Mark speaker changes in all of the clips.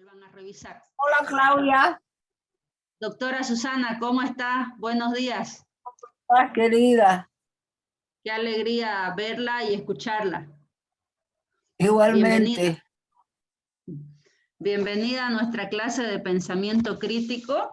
Speaker 1: vuelvan a revisar.
Speaker 2: Hola, Claudia.
Speaker 1: Doctora Susana, ¿cómo está? Buenos días.
Speaker 2: Hola, querida.
Speaker 1: Qué alegría verla y escucharla.
Speaker 2: Igualmente.
Speaker 1: Bienvenida a nuestra clase de pensamiento crítico.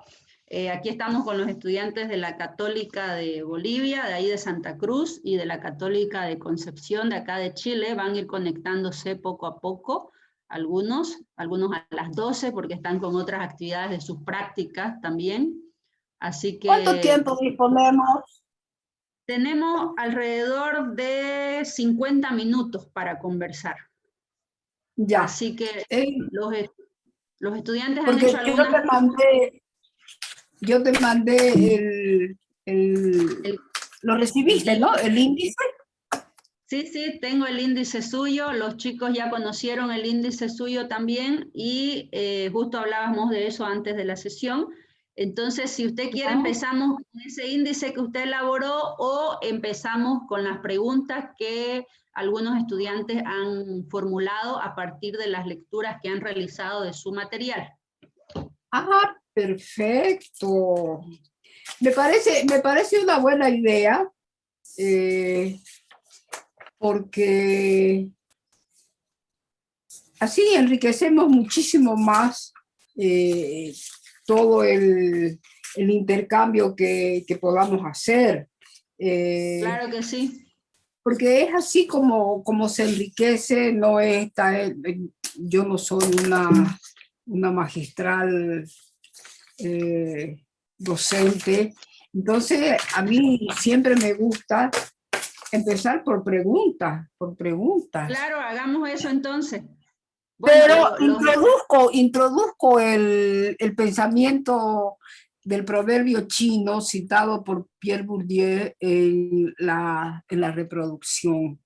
Speaker 1: Aquí estamos con los estudiantes de la Católica de Bolivia, de ahí de Santa Cruz, y de la Católica de Concepción, de acá de Chile. Van a ir conectándose poco a poco, algunos a las 12, porque están con otras actividades de sus prácticas también. Así que...
Speaker 2: ¿Cuánto tiempo disponemos?
Speaker 1: Tenemos alrededor de 50 minutos para conversar.
Speaker 2: Ya.
Speaker 1: Así que los estudiantes han
Speaker 2: Porque
Speaker 1: hecho algunas...
Speaker 2: yo te mandé lo recibiste, ¿no? El índice.
Speaker 1: Sí, tengo el índice suyo, los chicos ya conocieron el índice suyo también y justo hablábamos de eso antes de la sesión. Entonces, si usted quiere, empezamos con ese índice que usted elaboró o empezamos con las preguntas que algunos estudiantes han formulado a partir de las lecturas que han realizado de su material.
Speaker 2: Ah, perfecto. Me parece una buena idea, porque así enriquecemos muchísimo más todo el intercambio que podamos hacer.
Speaker 1: Claro que sí.
Speaker 2: Porque es así como se enriquece, no es yo no soy una magistral docente, entonces a mí siempre me gusta empezar por preguntas.
Speaker 1: Claro, hagamos eso entonces. Bueno,
Speaker 2: pero introduzco el pensamiento del proverbio chino citado por Pierre Bourdieu en la reproducción,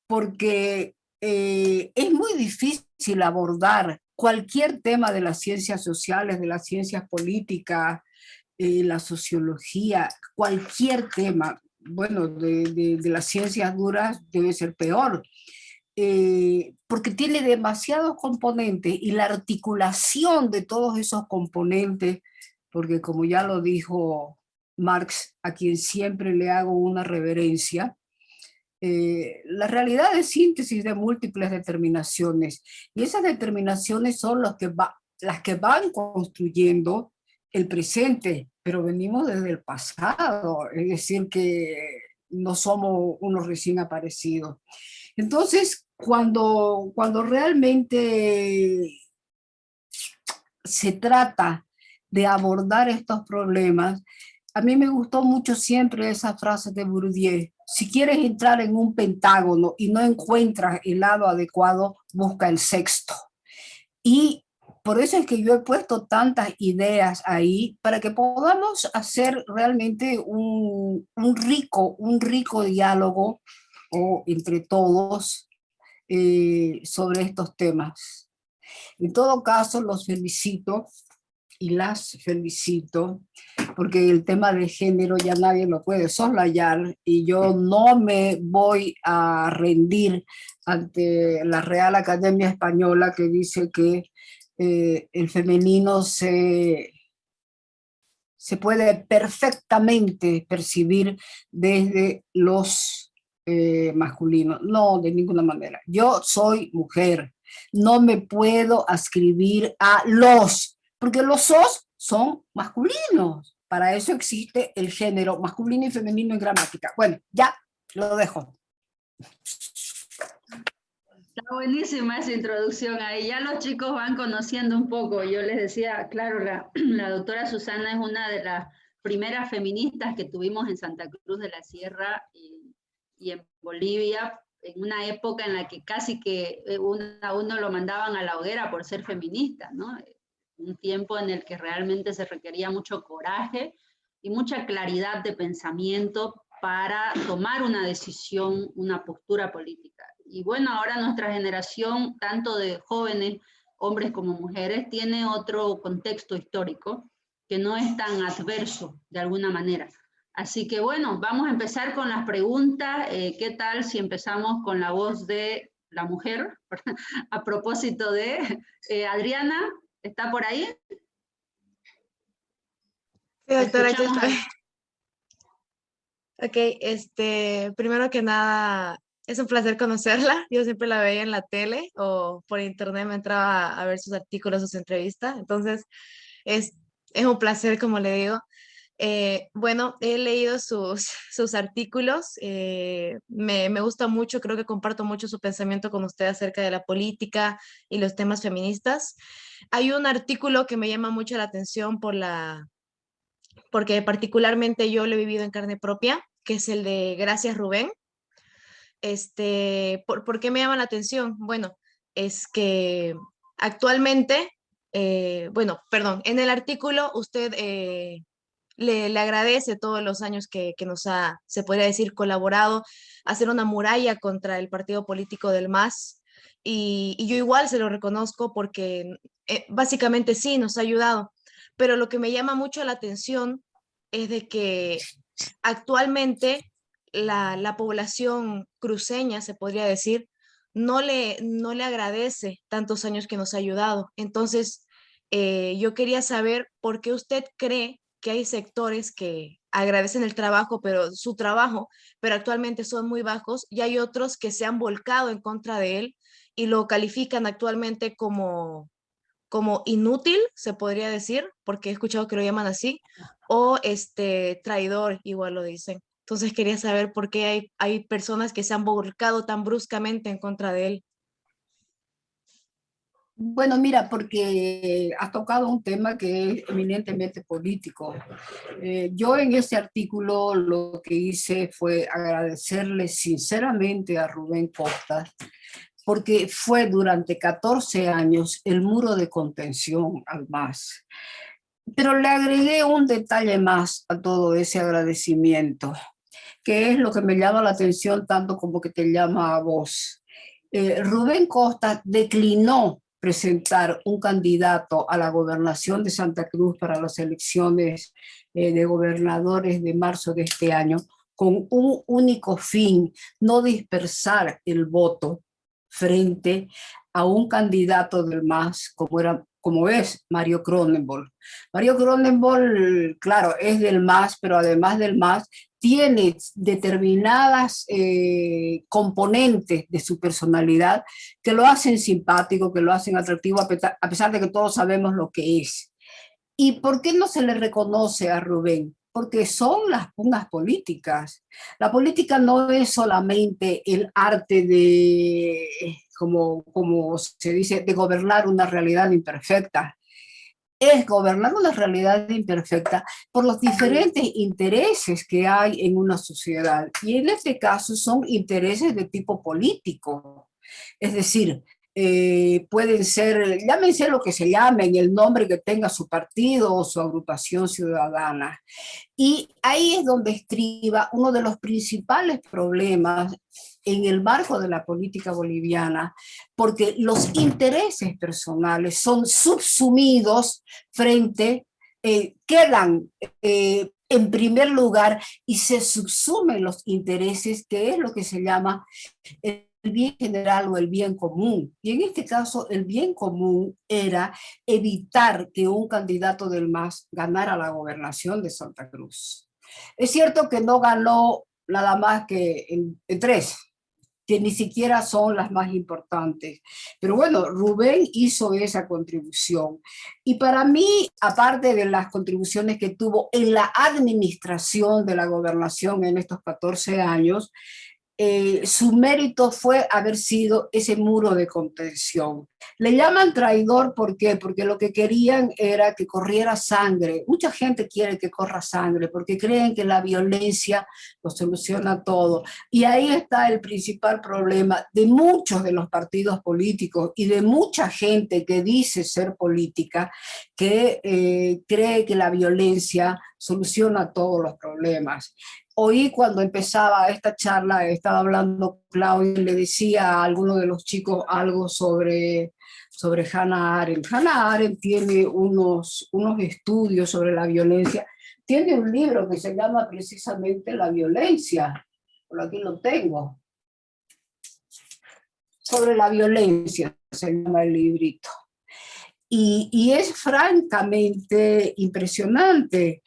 Speaker 2: porque es muy difícil abordar cualquier tema de las ciencias sociales, de las ciencias políticas, la sociología, cualquier tema, bueno, de las ciencias duras debe ser peor, porque tiene demasiados componentes y la articulación de todos esos componentes, porque como ya lo dijo Marx, a quien siempre le hago una reverencia, la realidad es síntesis de múltiples determinaciones, y esas determinaciones son las que van construyendo el presente, pero venimos desde el pasado, es decir, que no somos unos recién aparecidos. Entonces, cuando realmente se trata de abordar estos problemas, a mí me gustó mucho siempre esa frase de Bourdieu: si quieres entrar en un pentágono y no encuentras el lado adecuado, busca el sexto. Y por eso es que yo he puesto tantas ideas ahí, para que podamos hacer realmente un rico diálogo entre todos sobre estos temas. En todo caso, los felicito y las felicito, porque el tema de género ya nadie lo puede soslayar, y yo no me voy a rendir ante la Real Academia Española, que dice que el femenino se puede perfectamente percibir desde los masculinos. No, de ninguna manera. Yo soy mujer, no me puedo ascribir a los, porque los sos son masculinos. Para eso existe el género masculino y femenino en gramática. Bueno, ya lo dejo.
Speaker 1: Está buenísima esa introducción ahí. Ya los chicos van conociendo un poco. Yo les decía, claro, la doctora Susana es una de las primeras feministas que tuvimos en Santa Cruz de la Sierra y en Bolivia, en una época en la que casi que a uno lo mandaban a la hoguera por ser feminista, ¿no? Un tiempo en el que realmente se requería mucho coraje y mucha claridad de pensamiento para tomar una decisión, una postura política. Y bueno, ahora nuestra generación, tanto de jóvenes, hombres como mujeres, tiene otro contexto histórico que no es tan adverso de alguna manera. Así que bueno, vamos a empezar con las preguntas. ¿Qué tal si empezamos con la voz de la mujer? A propósito de Adriana, ¿Está por ahí?
Speaker 3: Sí, doctora, aquí
Speaker 1: Escuchamos
Speaker 3: estoy. Ok, primero que nada, es un placer conocerla. Yo siempre la veía en la tele o por internet me entraba a ver sus artículos, sus entrevistas. Entonces, es, es un placer, como le digo. Bueno, he leído sus artículos, me gusta mucho, creo que comparto mucho su pensamiento con usted acerca de la política y los temas feministas. Hay un artículo que me llama mucho la atención porque particularmente yo lo he vivido en carne propia, que es el de Gracias Rubén. ¿Por qué me llama la atención? Bueno, es que actualmente, bueno, perdón, en el artículo usted le agradece todos los años que nos ha, se podría decir, colaborado a hacer una muralla contra el partido político del MAS. Y yo igual se lo reconozco porque básicamente sí, nos ha ayudado. Pero lo que me llama mucho la atención es de que actualmente la población cruceña, se podría decir, no le agradece tantos años que nos ha ayudado. Entonces, yo quería saber por qué usted cree que hay sectores que agradecen el trabajo, pero su trabajo, pero actualmente son muy bajos, y hay otros que se han volcado en contra de él y lo califican actualmente como inútil, se podría decir, porque he escuchado que lo llaman así, o traidor, igual lo dicen. Entonces quería saber por qué hay personas que se han volcado tan bruscamente en contra de él.
Speaker 2: Bueno, mira, porque has tocado un tema que es eminentemente político. Yo en ese artículo lo que hice fue agradecerle sinceramente a Rubén Costa, porque fue durante 14 años el muro de contención al MAS. Pero le agregué un detalle más a todo ese agradecimiento, que es lo que me llama la atención tanto como que te llama a vos. Rubén Costa declinó presentar un candidato a la gobernación de Santa Cruz para las elecciones de gobernadores de marzo de este año, con un único fin: no dispersar el voto frente a un candidato del MAS como es Mario Cronenbol. Mario Cronenbol, claro, es del MAS, pero además del MAS tiene determinadas componentes de su personalidad que lo hacen simpático, que lo hacen atractivo, a pesar de que todos sabemos lo que es. ¿Y por qué no se le reconoce a Rubén? Porque son las pugnas políticas. La política no es solamente el arte de, como se dice, de gobernar una realidad imperfecta. Es gobernar una realidad imperfecta por los diferentes intereses que hay en una sociedad. Y en este caso son intereses de tipo político. Es decir, pueden ser, llámense lo que se llamen, el nombre que tenga su partido o su agrupación ciudadana. Y ahí es donde estriba uno de los principales problemas en el marco de la política boliviana, porque los intereses personales son subsumidos quedan en primer lugar y se subsumen los intereses, que es lo que se llama el bien general o el bien común. Y en este caso, el bien común era evitar que un candidato del MAS ganara la gobernación de Santa Cruz. Es cierto que no ganó nada más que en tres, que ni siquiera son las más importantes. Pero bueno, Rubén hizo esa contribución. Y para mí, aparte de las contribuciones que tuvo en la administración de la gobernación en estos 14 años, su mérito fue haber sido ese muro de contención. Le llaman traidor, ¿por qué? Porque lo que querían era que corriera sangre. Mucha gente quiere que corra sangre porque creen que la violencia lo soluciona todo. Y ahí está el principal problema de muchos de los partidos políticos y de mucha gente que dice ser política, que cree que la violencia soluciona todos los problemas. Oí cuando empezaba esta charla, estaba hablando Claudia, y le decía a alguno de los chicos algo sobre Hannah Arendt. Hannah Arendt tiene unos estudios sobre la violencia. Tiene un libro que se llama precisamente La violencia. Por aquí lo tengo. Sobre la violencia se llama el librito. y es francamente impresionante.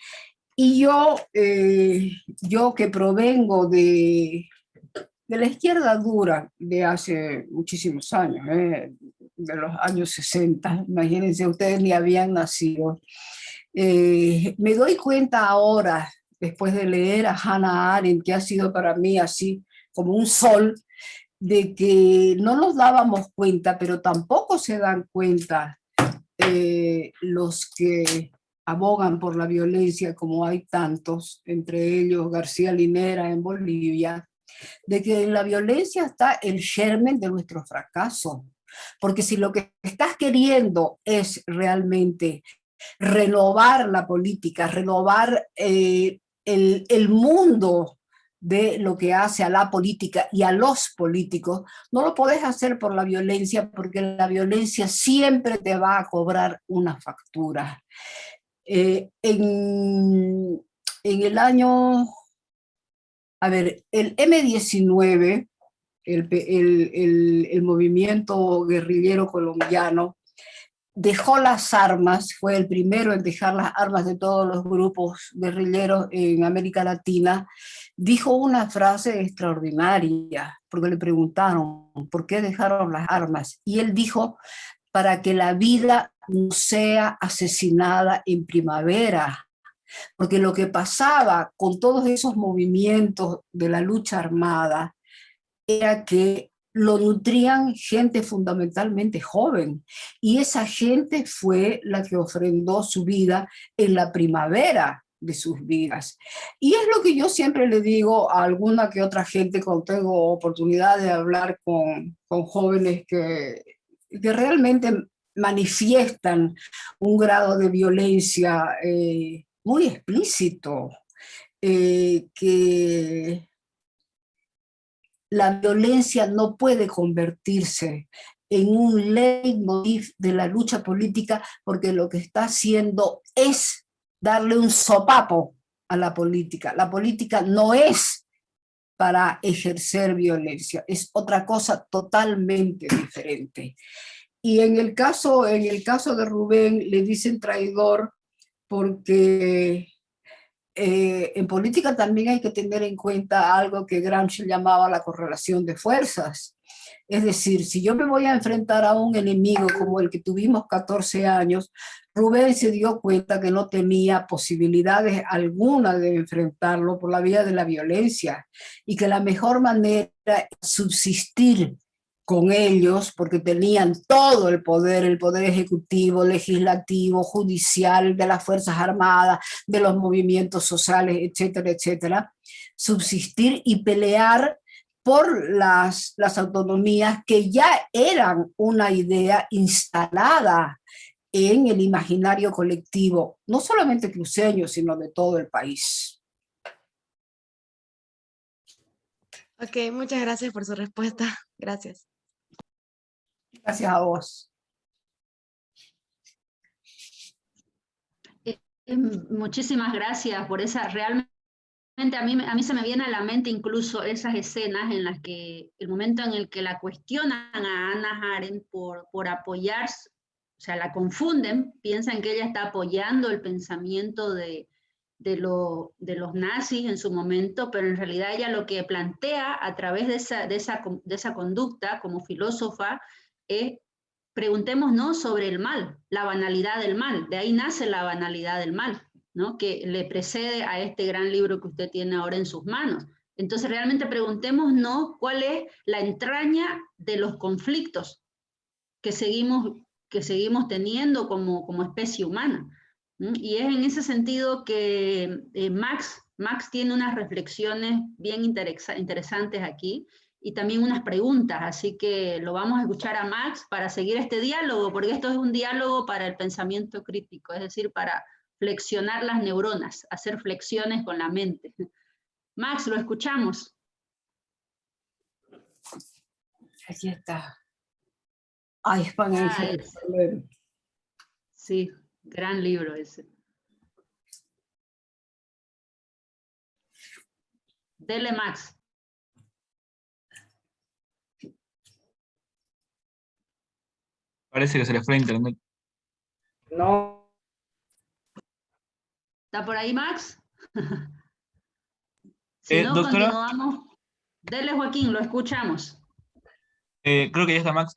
Speaker 2: Y yo que provengo de la izquierda dura de hace muchísimos años, de los años 60, imagínense, ustedes ni habían nacido. Me doy cuenta ahora, después de leer a Hannah Arendt, que ha sido para mí así como un sol, de que no nos dábamos cuenta, pero tampoco se dan cuenta los que abogan por la violencia, como hay tantos, entre ellos García Linera en Bolivia, de que en la violencia está el germen de nuestro fracaso. Porque si lo que estás queriendo es realmente renovar la política, renovar el mundo de lo que hace a la política y a los políticos, no lo podés hacer por la violencia, porque la violencia siempre te va a cobrar una factura. En el año, a ver, el M-19, el movimiento guerrillero colombiano, dejó las armas, fue el primero en dejar las armas de todos los grupos guerrilleros en América Latina. Dijo una frase extraordinaria, porque le preguntaron, ¿por qué dejaron las armas? Y él dijo, para que la vida no sea asesinada en primavera. Porque lo que pasaba con todos esos movimientos de la lucha armada era que lo nutrían gente fundamentalmente joven, y esa gente fue la que ofrendó su vida en la primavera de sus vidas. Y es lo que yo siempre le digo a alguna que otra gente cuando tengo oportunidad de hablar con jóvenes que realmente manifiestan un grado de violencia muy explícito, que la violencia no puede convertirse en un leitmotiv de la lucha política, porque lo que está haciendo es darle un sopapo a la política. La política no es para ejercer violencia, es otra cosa totalmente diferente. Y en el caso de Rubén le dicen traidor porque en política también hay que tener en cuenta algo que Gramsci llamaba la correlación de fuerzas. Es decir, si yo me voy a enfrentar a un enemigo como el que tuvimos 14 años, Rubén se dio cuenta que no tenía posibilidades alguna de enfrentarlo por la vía de la violencia, y que la mejor manera era subsistir con ellos, porque tenían todo el poder ejecutivo, legislativo, judicial, de las Fuerzas Armadas, de los movimientos sociales, etcétera, etcétera, subsistir y pelear por las autonomías que ya eran una idea instalada en el imaginario colectivo, no solamente cruceño, sino de todo el país.
Speaker 3: Ok, muchas gracias por su respuesta. Gracias.
Speaker 2: Gracias a vos.
Speaker 1: Muchísimas gracias por esa, realmente a mí se me viene a la mente incluso esas escenas en las que el momento en el que la cuestionan a Hannah Arendt por apoyar, o sea, la confunden, piensan que ella está apoyando el pensamiento de los nazis en su momento, pero en realidad ella lo que plantea a través de esa conducta como filósofa es: preguntémonos sobre el mal, la banalidad del mal. De ahí nace la banalidad del mal, ¿no? Que le precede a este gran libro que usted tiene ahora en sus manos. Entonces realmente preguntémonos cuál es la entraña de los conflictos que seguimos teniendo como especie humana. Y es en ese sentido que Max tiene unas reflexiones bien interesantes aquí, y también unas preguntas, así que lo vamos a escuchar a Max para seguir este diálogo, porque esto es un diálogo para el pensamiento crítico, es decir, para flexionar las neuronas, hacer flexiones con la mente. Max, lo escuchamos.
Speaker 2: Aquí está. Ay, España.
Speaker 1: Sí, gran libro ese. Dele, Max.
Speaker 4: Parece que se le fue a internet.
Speaker 2: No.
Speaker 1: ¿Está por ahí, Max? Si no,
Speaker 4: Doctora,
Speaker 1: continuamos. Dele, Joaquín, lo escuchamos.
Speaker 4: creo que ya está Max.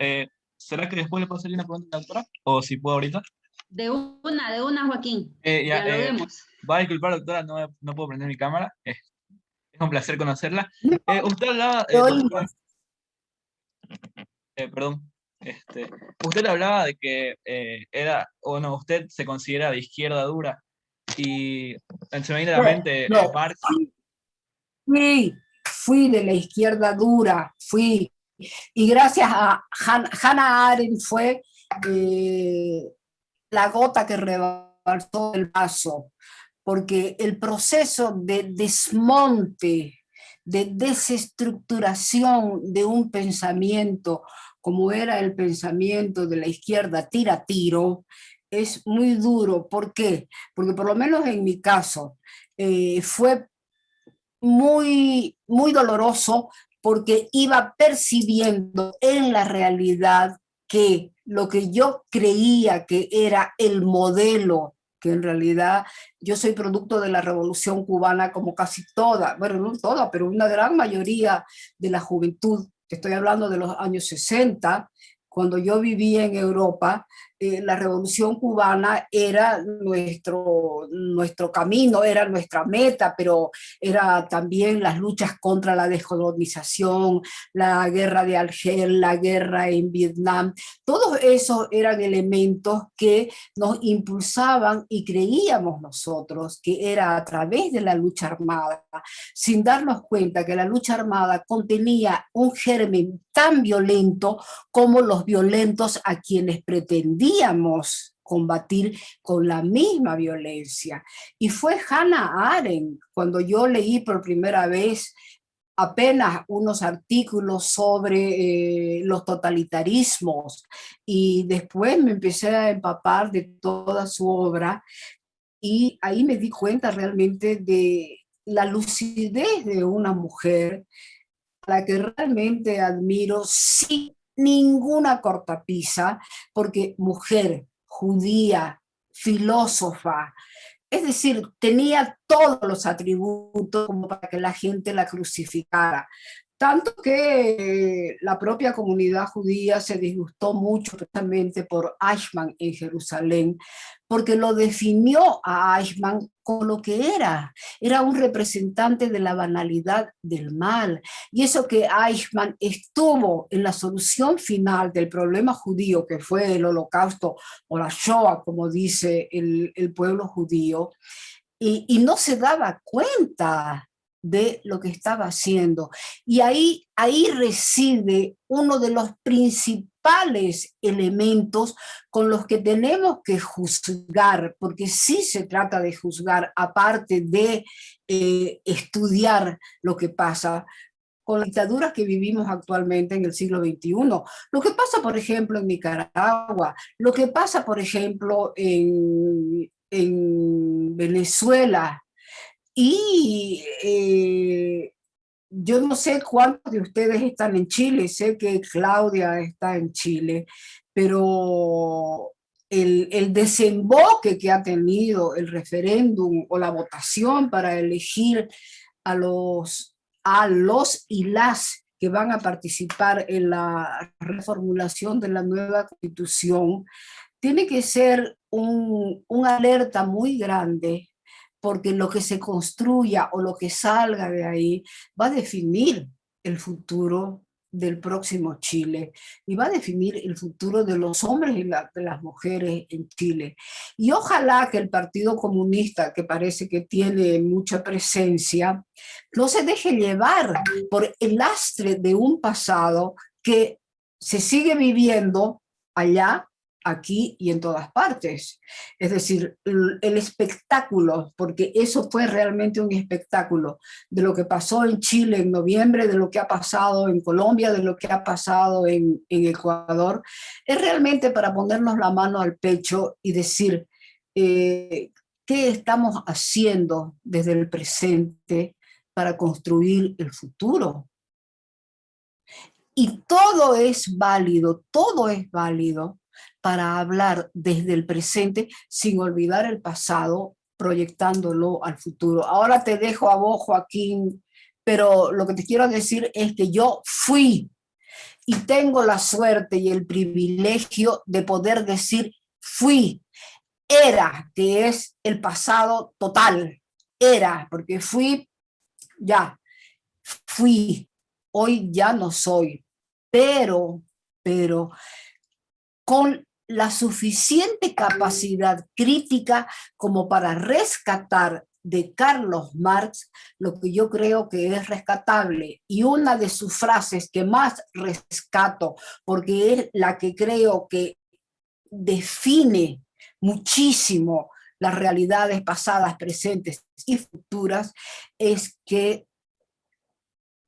Speaker 4: ¿Será que después le puedo hacer una pregunta a la doctora? ¿O si puedo ahorita?
Speaker 1: De una, Joaquín.
Speaker 4: Ya,
Speaker 1: Dialoguemos.
Speaker 4: va a disculpar, doctora, no puedo prender mi cámara. Es un placer conocerla. Usted hablaba,
Speaker 2: Te
Speaker 4: doctora,
Speaker 2: oímos.
Speaker 4: perdón, usted hablaba de que usted se considera de izquierda dura y se me viene a la mente
Speaker 2: No,
Speaker 4: Marx.
Speaker 2: fui de la izquierda dura, fui. Y gracias a Hannah Arendt fue la gota que rebalsó el vaso, porque el proceso de desmonte, de desestructuración de un pensamiento, como era el pensamiento de la izquierda tira-tiro, es muy duro. ¿Por qué? Porque por lo menos en mi caso fue muy doloroso, porque iba percibiendo en la realidad que lo que yo creía que era el modelo, que en realidad yo soy producto de la Revolución Cubana como casi toda, bueno, no toda, pero una gran mayoría de la juventud, estoy hablando de los años 60, cuando yo vivía en Europa. La Revolución Cubana era nuestro camino, era nuestra meta, pero era también las luchas contra la descolonización, la guerra de Argel, la guerra en Vietnam. Todos esos eran elementos que nos impulsaban y creíamos nosotros que era a través de la lucha armada, sin darnos cuenta que la lucha armada contenía un germen tan violento como los violentos a quienes pretendíamos combatir con la misma violencia. Y fue Hannah Arendt, cuando yo leí por primera vez apenas unos artículos sobre los totalitarismos, y después me empecé a empapar de toda su obra, y ahí me di cuenta realmente de la lucidez de una mujer a la que realmente admiro sin ninguna cortapisa, porque mujer, judía, filósofa, es decir, tenía todos los atributos como para que la gente la crucificara. Tanto que la propia comunidad judía se disgustó mucho precisamente por Eichmann en Jerusalén, porque lo definió a Eichmann con lo que era. Era un representante de la banalidad del mal. Y eso que Eichmann estuvo en la solución final del problema judío, que fue el Holocausto o la Shoah, como dice el pueblo judío, y no se daba cuenta de lo que estaba haciendo. Y ahí reside uno de los principales elementos con los que tenemos que juzgar, porque sí se trata de juzgar, aparte de estudiar lo que pasa con las dictaduras que vivimos actualmente en el siglo XXI. Lo que pasa, por ejemplo, en Nicaragua, lo que pasa, por ejemplo, en Venezuela. Y yo no sé cuántos de ustedes están en Chile, sé que Claudia está en Chile, pero el desemboque que ha tenido el referéndum o la votación para elegir a los y las que van a participar en la reformulación de la nueva constitución, tiene que ser un alerta muy grande, porque lo que se construya o lo que salga de ahí va a definir el futuro del próximo Chile, y va a definir el futuro de los hombres y de las mujeres en Chile. Y ojalá que el Partido Comunista, que parece que tiene mucha presencia, no se deje llevar por el lastre de un pasado que se sigue viviendo allá, aquí y en todas partes. Es decir, el espectáculo, porque eso fue realmente un espectáculo, de lo que pasó en Chile en noviembre, de lo que ha pasado en Colombia, de lo que ha pasado en Ecuador, es realmente para ponernos la mano al pecho y decir, ¿qué estamos haciendo desde el presente para construir el futuro? Y todo es válido para hablar desde el presente sin olvidar el pasado, proyectándolo al futuro. Ahora te dejo a vos, Joaquín, pero lo que te quiero decir es que yo fui y tengo la suerte y el privilegio de poder decir fui. Era, que es el pasado total. Era, porque fui, ya, fui. Hoy ya no soy. Pero con la suficiente capacidad crítica como para rescatar de Carlos Marx lo que yo creo que es rescatable. Y una de sus frases que más rescato, porque es la que creo que define muchísimo las realidades pasadas, presentes y futuras, es que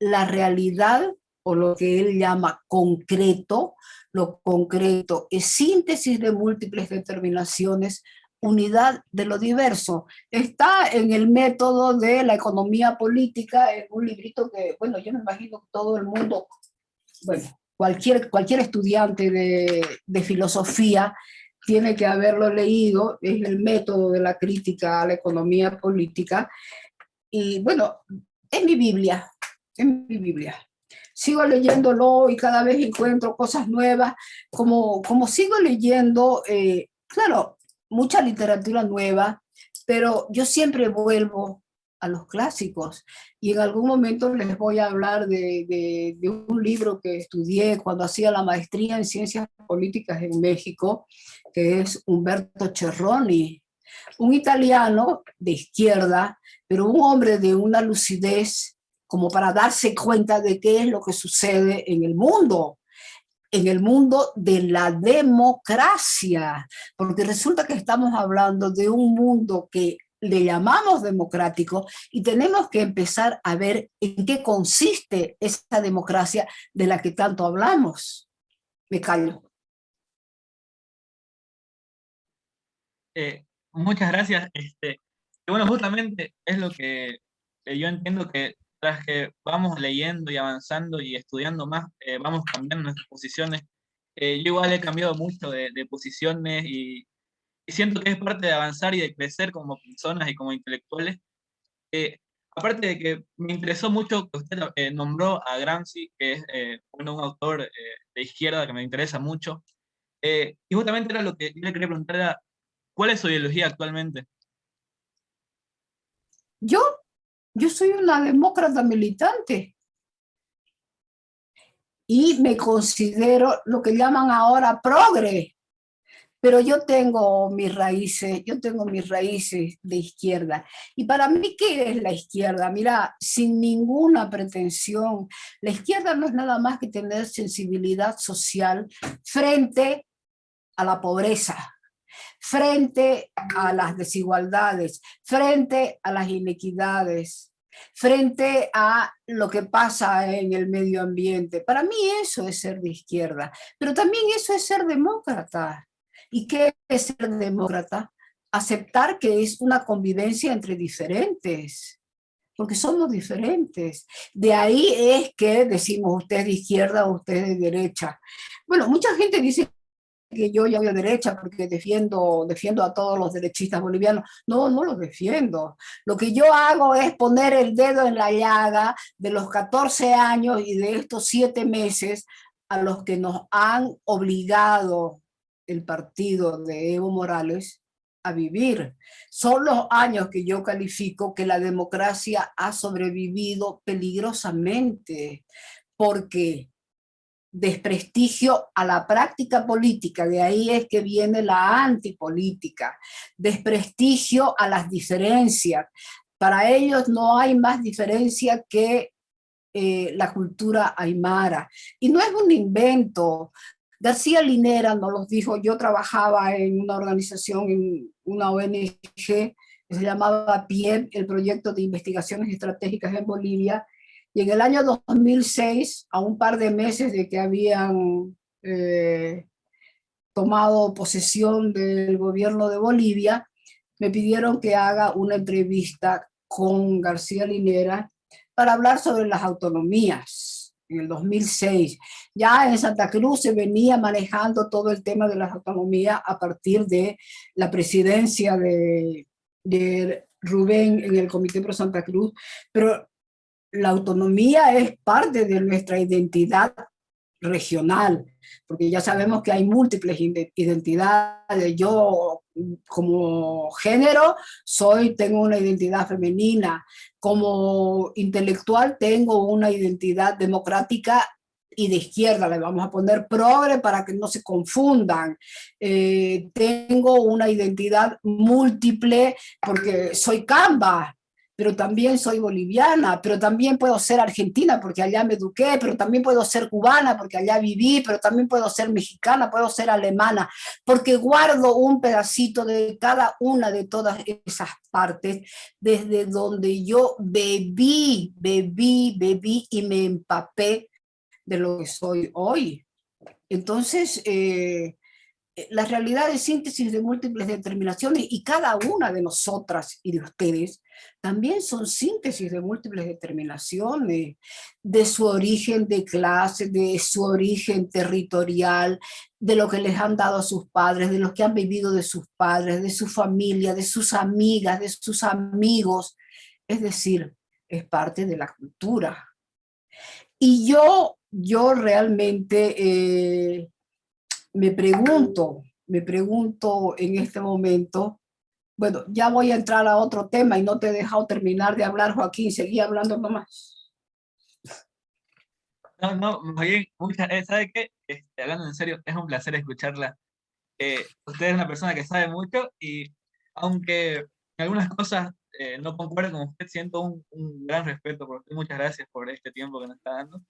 Speaker 2: la realidad, o lo que él llama concreto, lo concreto es síntesis de múltiples determinaciones, unidad de lo diverso. Está en el método de la economía política, en un librito que, bueno, yo me imagino que todo el mundo, bueno, cualquier estudiante de filosofía tiene que haberlo leído, es el método de la crítica a la economía política, y bueno, es mi Biblia, es mi Biblia. Sigo leyéndolo y cada vez encuentro cosas nuevas, como sigo leyendo, claro, mucha literatura nueva, pero yo siempre vuelvo a los clásicos, y en algún momento les voy a hablar de un libro que estudié cuando hacía la maestría en Ciencias Políticas en México, que es Umberto Cerroni, un italiano de izquierda, pero un hombre de una lucidez como para darse cuenta de qué es lo que sucede en el mundo de la democracia, porque resulta que estamos hablando de un mundo que le llamamos democrático y tenemos que empezar a ver en qué consiste esa democracia de la que tanto hablamos. Me callo.
Speaker 4: Muchas gracias. Y bueno, justamente es lo que yo entiendo, que tras que vamos leyendo y avanzando y estudiando más, vamos cambiando nuestras posiciones. Yo igual he cambiado mucho de posiciones y siento que es parte de avanzar y de crecer como personas y como intelectuales. Aparte de que me interesó mucho que usted nombró a Gramsci, que es bueno, un autor de izquierda que me interesa mucho. Y justamente era lo que yo le quería preguntar, era, ¿cuál es su ideología actualmente?
Speaker 2: Yo soy una demócrata militante y me considero lo que llaman ahora progre, pero yo tengo mis raíces de izquierda. Y para mí, ¿qué es la izquierda? Mira, sin ninguna pretensión, la izquierda no es nada más que tener sensibilidad social frente a la pobreza, frente a las desigualdades, frente a las inequidades, frente a lo que pasa en el medio ambiente. Para mí eso es ser de izquierda, pero también eso es ser demócrata. ¿Y qué es ser demócrata? Aceptar que es una convivencia entre diferentes, porque somos diferentes. De ahí es que decimos usted es de izquierda o usted es de derecha. Bueno, mucha gente dice que yo ya voy a derecha porque defiendo a todos los derechistas bolivianos. No, no los defiendo. Lo que yo hago es poner el dedo en la llaga de los 14 años y de estos 7 meses a los que nos han obligado el partido de Evo Morales a vivir. Son los años que yo califico que la democracia ha sobrevivido peligrosamente, porque desprestigio a la práctica política, de ahí es que viene la antipolítica, desprestigio a las diferencias. Para ellos no hay más diferencia que la cultura aymara. Y no es un invento. García Linera nos los dijo. Yo trabajaba en una organización, en una ONG, que se llamaba PIEB, el Proyecto de Investigaciones Estratégicas en Bolivia, y en el año 2006, a un par de meses de que habían tomado posesión del gobierno de Bolivia, me pidieron que haga una entrevista con García Linera para hablar sobre las autonomías. en el 2006. Ya en Santa Cruz se venía manejando todo el tema de las autonomías a partir de la presidencia de Rubén en el Comité Pro Santa Cruz, pero la autonomía es parte de nuestra identidad regional, porque ya sabemos que hay múltiples identidades. Yo como género tengo una identidad femenina, como intelectual tengo una identidad democrática y de izquierda, le vamos a poner progre para que no se confundan. Tengo una identidad múltiple porque soy camba, pero también soy boliviana, pero también puedo ser argentina porque allá me eduqué, pero también puedo ser cubana porque allá viví, pero también puedo ser mexicana, puedo ser alemana, porque guardo un pedacito de cada una de todas esas partes, desde donde yo bebí y me empapé de lo que soy hoy. Entonces, la realidad es síntesis de múltiples determinaciones y cada una de nosotras y de ustedes también son síntesis de múltiples determinaciones, de su origen de clase, de su origen territorial, de lo que les han dado a sus padres, de los que han vivido de sus padres, de su familia, de sus amigas, de sus amigos. Es decir, es parte de la cultura. Y yo realmente me pregunto en este momento, bueno, ya voy a entrar a otro tema y no te he dejado terminar de hablar, Joaquín, seguí hablando nomás.
Speaker 4: No, no, más bien, ¿sabe qué? Hablando en serio, es un placer escucharla. Usted es una persona que sabe mucho y aunque en algunas cosas no concuerdo con usted, siento un gran respeto por usted. Muchas gracias por este tiempo que nos está dando.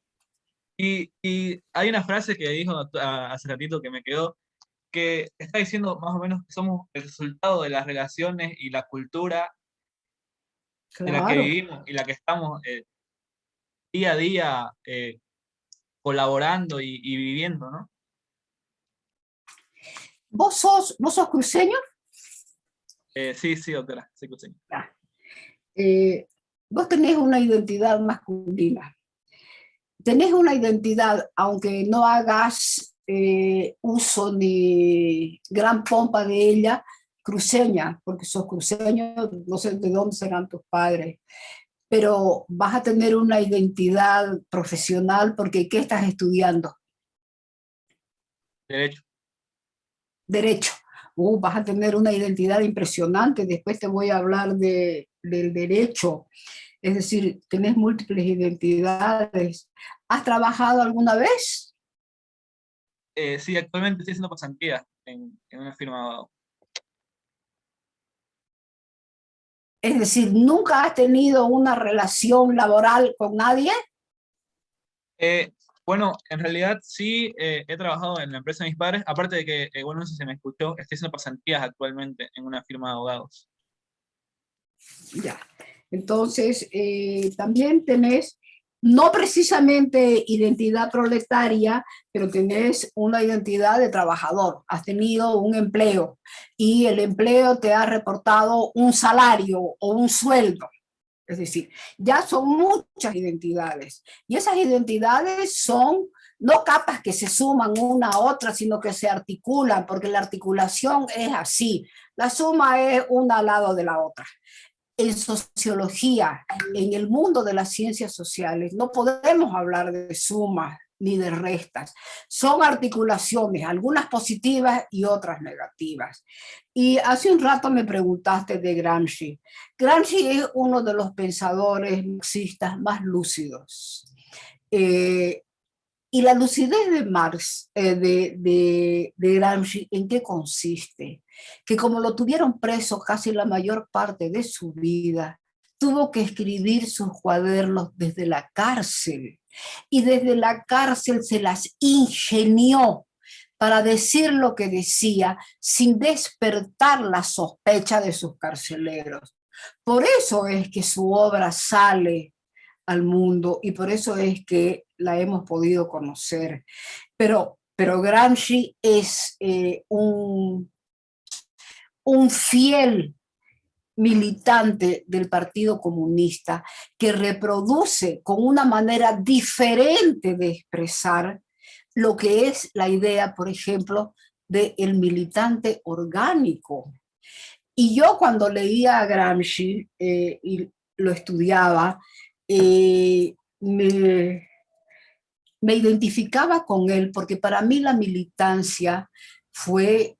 Speaker 4: Y hay una frase que dijo hace ratito que me quedó, que está diciendo más o menos que somos el resultado de las relaciones y la cultura de la que
Speaker 2: Claro.
Speaker 4: vivimos y la que estamos día a día colaborando y viviendo, ¿no?
Speaker 2: ¿Vos sos cruceño?
Speaker 4: Sí, sí, doctora, sí, cruceño.
Speaker 2: Vos tenés una identidad masculina. Tenés una identidad, aunque no hagas uso ni gran pompa de ella, cruceña, porque sos cruceño, no sé de dónde serán tus padres, pero vas a tener una identidad profesional porque ¿qué estás estudiando?
Speaker 4: Derecho.
Speaker 2: Derecho. Vas a tener una identidad impresionante, después te voy a hablar del derecho. Es decir, tenés múltiples identidades. ¿Has trabajado alguna vez?
Speaker 4: Sí, actualmente estoy haciendo pasantía en una firma de abogado.
Speaker 2: Es decir, ¿nunca has tenido una relación laboral con nadie?
Speaker 4: Bueno, en realidad sí he trabajado en la empresa de mis padres, aparte de que, bueno, no sé si se me escuchó, estoy haciendo pasantías actualmente en una firma de abogados.
Speaker 2: Ya. Entonces, también tenés, no precisamente identidad proletaria, pero tenés una identidad de trabajador. Has tenido un empleo y el empleo te ha reportado un salario o un sueldo. Es decir, ya son muchas identidades y esas identidades son no capas que se suman una a otra, sino que se articulan, porque la articulación es así. La suma es una al lado de la otra. En sociología, en el mundo de las ciencias sociales, no podemos hablar de sumas ni de restas. Son articulaciones, algunas positivas y otras negativas. Y hace un rato me preguntaste de Gramsci. Gramsci es uno de los pensadores marxistas más lúcidos. Y la lucidez de Marx, de Gramsci, ¿en qué consiste? Que como lo tuvieron preso casi la mayor parte de su vida, tuvo que escribir sus cuadernos desde la cárcel. Y desde la cárcel se las ingenió para decir lo que decía sin despertar la sospecha de sus carceleros. Por eso es que su obra sale al mundo y por eso es que la hemos podido conocer. Pero Gramsci es un fiel militante del Partido Comunista que reproduce con una manera diferente de expresar lo que es la idea, por ejemplo, del militante orgánico. Y yo cuando leía a Gramsci y lo estudiaba, me identificaba con él, porque para mí la militancia fue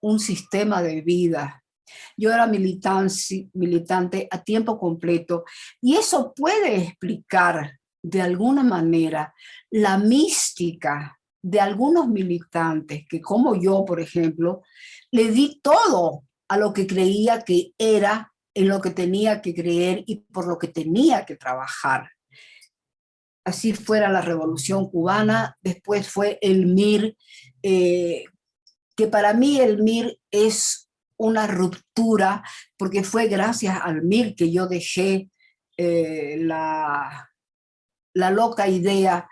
Speaker 2: un sistema de vida. Yo era militante a tiempo completo y eso puede explicar de alguna manera la mística de algunos militantes que, como yo, por ejemplo, le di todo a lo que creía que era, en lo que tenía que creer y por lo que tenía que trabajar. Así fuera la Revolución Cubana, después fue el MIR, que para mí el MIR es una ruptura, porque fue gracias al MIR que yo dejé la loca idea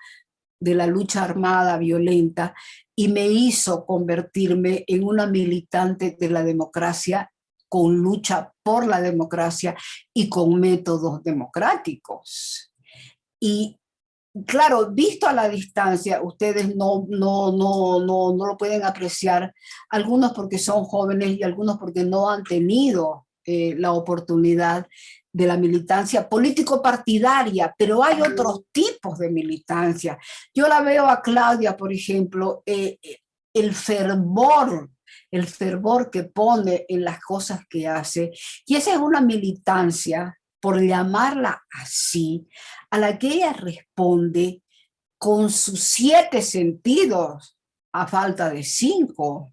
Speaker 2: de la lucha armada violenta y me hizo convertirme en una militante de la democracia con lucha por la democracia y con métodos democráticos. Y claro, visto a la distancia, ustedes no lo pueden apreciar, algunos porque son jóvenes y algunos porque no han tenido la oportunidad de la militancia político-partidaria, pero hay otros tipos de militancia. Yo la veo a Claudia, por ejemplo, el fervor que pone en las cosas que hace, y esa es una militancia, por llamarla así, a la que ella responde con sus 7 sentidos a falta de 5.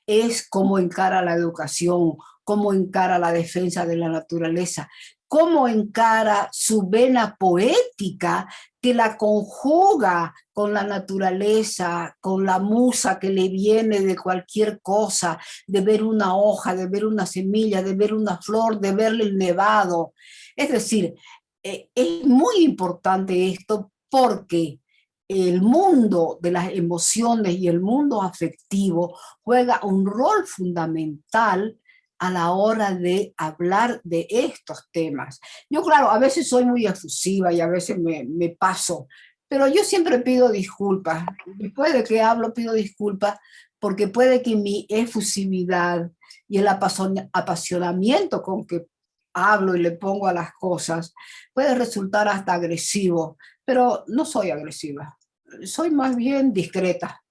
Speaker 2: Es cómo encara la educación, cómo encara la defensa de la naturaleza, cómo encara su vena poética que la conjuga con la naturaleza, con la musa que le viene de cualquier cosa, de ver una hoja, de ver una semilla, de ver una flor, de verle el nevado. Es decir, es muy importante esto porque el mundo de las emociones y el mundo afectivo juega un rol fundamental a la hora de hablar de estos temas. Yo, claro, a veces soy muy efusiva y a veces me paso, pero yo siempre pido disculpas. Después de que hablo, pido disculpas porque puede que mi efusividad y el apasionamiento con que hablo y le pongo a las cosas puede resultar hasta agresivo, pero no soy agresiva, soy más bien discreta.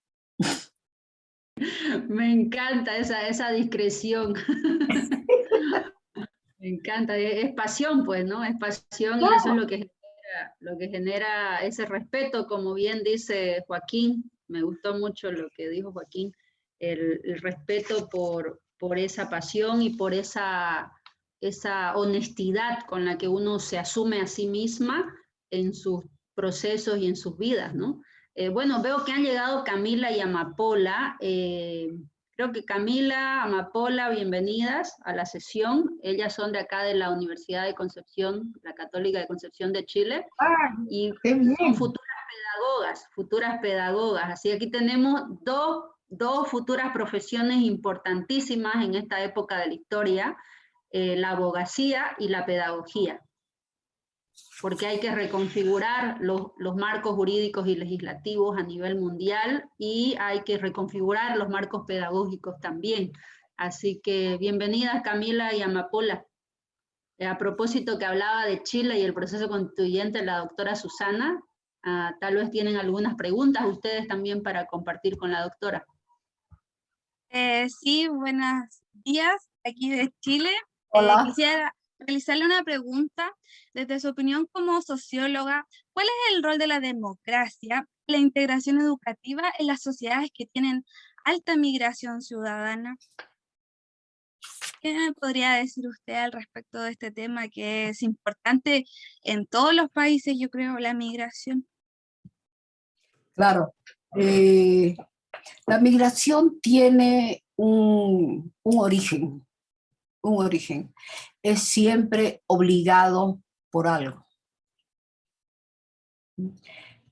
Speaker 1: Me encanta esa discreción. Me encanta, es pasión, pues, ¿no? Es pasión y eso es lo que genera ese respeto, como bien dice Joaquín. Me gustó mucho lo que dijo Joaquín, el respeto por esa pasión y por esa honestidad con la que uno se asume a sí misma en sus procesos y en sus vidas, ¿no? Bueno, veo que han llegado Camila y Amapola. Creo que Camila, Amapola, bienvenidas a la sesión. Ellas son de acá de la Universidad de Concepción, la Católica de Concepción de Chile, y son futuras pedagogas. Así que aquí tenemos dos futuras profesiones importantísimas en esta época de la historia, la abogacía y la pedagogía, porque hay que reconfigurar los marcos jurídicos y legislativos a nivel mundial y hay que reconfigurar los marcos pedagógicos también. Así que bienvenidas Camila y Amapola. A propósito que hablaba de Chile y el proceso constituyente, la doctora Susana, tal vez tienen algunas preguntas ustedes también para compartir con la doctora.
Speaker 5: Sí, buenos días, aquí de Chile.
Speaker 2: Hola.
Speaker 5: Quisiera realizarle una pregunta. Desde su opinión como socióloga, ¿cuál es el rol de la democracia, la integración educativa en las sociedades que tienen alta migración ciudadana? ¿Qué me podría decir usted al respecto de este tema que es importante en todos los países, yo creo, la migración?
Speaker 2: Claro, la migración tiene un origen, es siempre obligado por algo.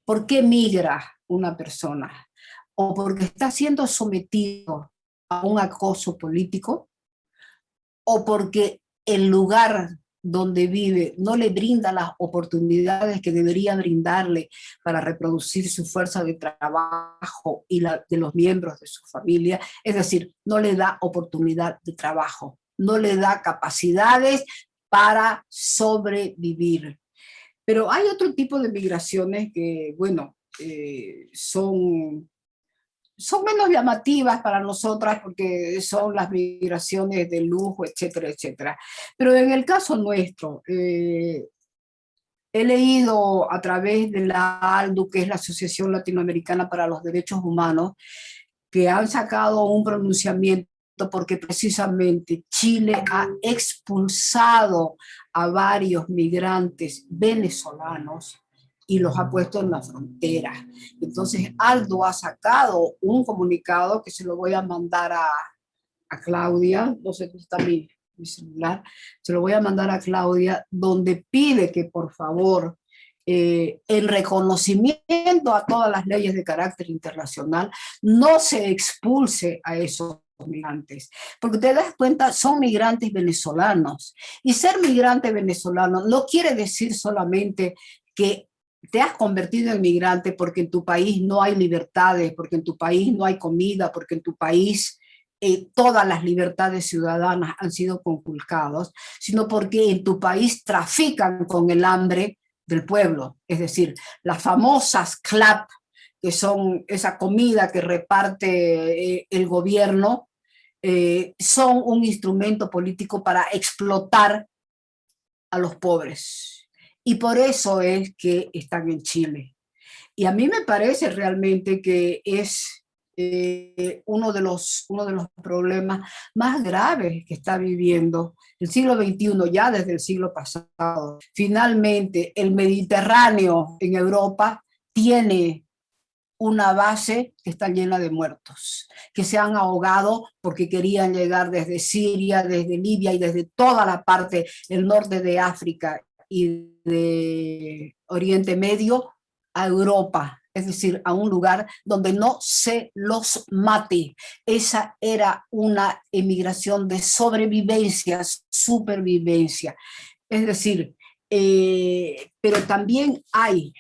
Speaker 2: ¿Por qué migra una persona? O porque está siendo sometido a un acoso político, o porque el lugar donde vive no le brinda las oportunidades que debería brindarle para reproducir su fuerza de trabajo y la de los miembros de su familia, es decir, no le da oportunidad de trabajo, no le da capacidades para sobrevivir. Pero hay otro tipo de migraciones que, bueno, son menos llamativas para nosotras porque son las migraciones de lujo, etcétera, etcétera. Pero en el caso nuestro, he leído a través de la ALDU, que es la Asociación Latinoamericana para los Derechos Humanos, que han sacado un pronunciamiento porque precisamente Chile ha expulsado a varios migrantes venezolanos y los ha puesto en la frontera. Entonces Aldo ha sacado un comunicado que se lo voy a mandar a Claudia, no sé si está mi celular, se lo voy a mandar a Claudia, donde pide que por favor, en reconocimiento a todas las leyes de carácter internacional, no se expulse a esos migrantes, porque te das cuenta, son migrantes venezolanos, y ser migrante venezolano no quiere decir solamente que te has convertido en migrante porque en tu país no hay libertades, porque en tu país no hay comida, porque en tu país todas las libertades ciudadanas han sido conculcadas, sino porque en tu país trafican con el hambre del pueblo, es decir, las famosas CLAP, que son esa comida que reparte el gobierno, son un instrumento político para explotar a los pobres. Y por eso es que están en Chile. Y a mí me parece realmente que es uno de los problemas más graves que está viviendo el siglo XXI, ya desde el siglo pasado. Finalmente, el Mediterráneo en Europa tiene una base que está llena de muertos, que se han ahogado porque querían llegar desde Siria, desde Libia y desde toda la parte del norte de África y de Oriente Medio a Europa, es decir, a un lugar donde no se los mate. Esa era una emigración de sobrevivencia, supervivencia. Es decir, pero también hay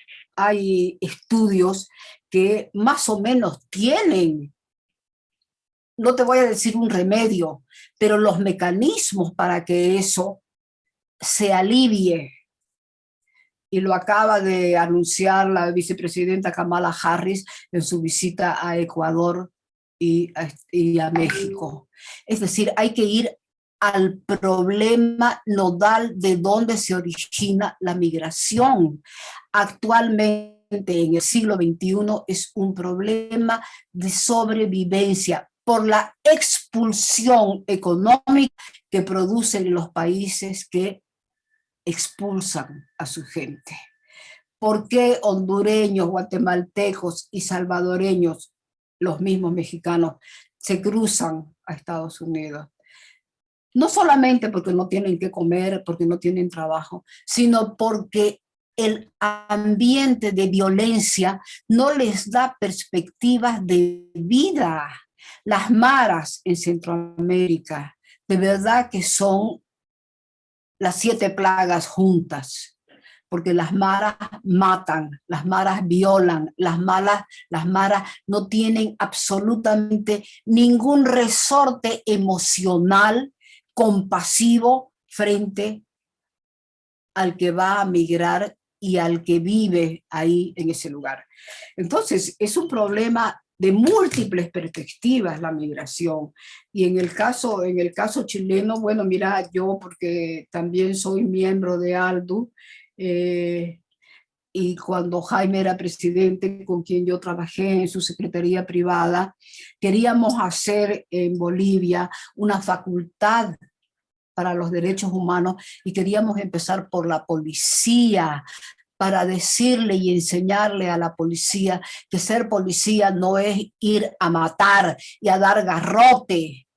Speaker 2: estudios que más o menos tienen, no te voy a decir un remedio, pero los mecanismos para que eso se alivie. Y lo acaba de anunciar la vicepresidenta Kamala Harris en su visita a Ecuador y a México. Es decir, hay que ir al problema nodal de dónde se origina la migración. Actualmente, en el siglo XXI, es un problema de sobrevivencia por la expulsión económica que producen los países que expulsan a su gente. ¿Por qué hondureños, guatemaltecos y salvadoreños, los mismos mexicanos, se cruzan a Estados Unidos? No solamente porque no tienen que comer, porque no tienen trabajo, sino porque el ambiente de violencia no les da perspectivas de vida. Las maras en Centroamérica, de verdad que son las 7 plagas juntas, porque las maras matan, las maras violan, las maras no tienen absolutamente ningún resorte emocional compasivo frente al que va a migrar y al que vive ahí en ese lugar. Entonces, es un problema de múltiples perspectivas la migración. Y en el caso chileno, bueno, mira, yo porque también soy miembro de ALDU, y cuando Jaime era presidente, con quien yo trabajé en su secretaría privada, queríamos hacer en Bolivia una facultad para los derechos humanos y queríamos empezar por la policía, para decirle y enseñarle a la policía que ser policía no es ir a matar y a dar garrote.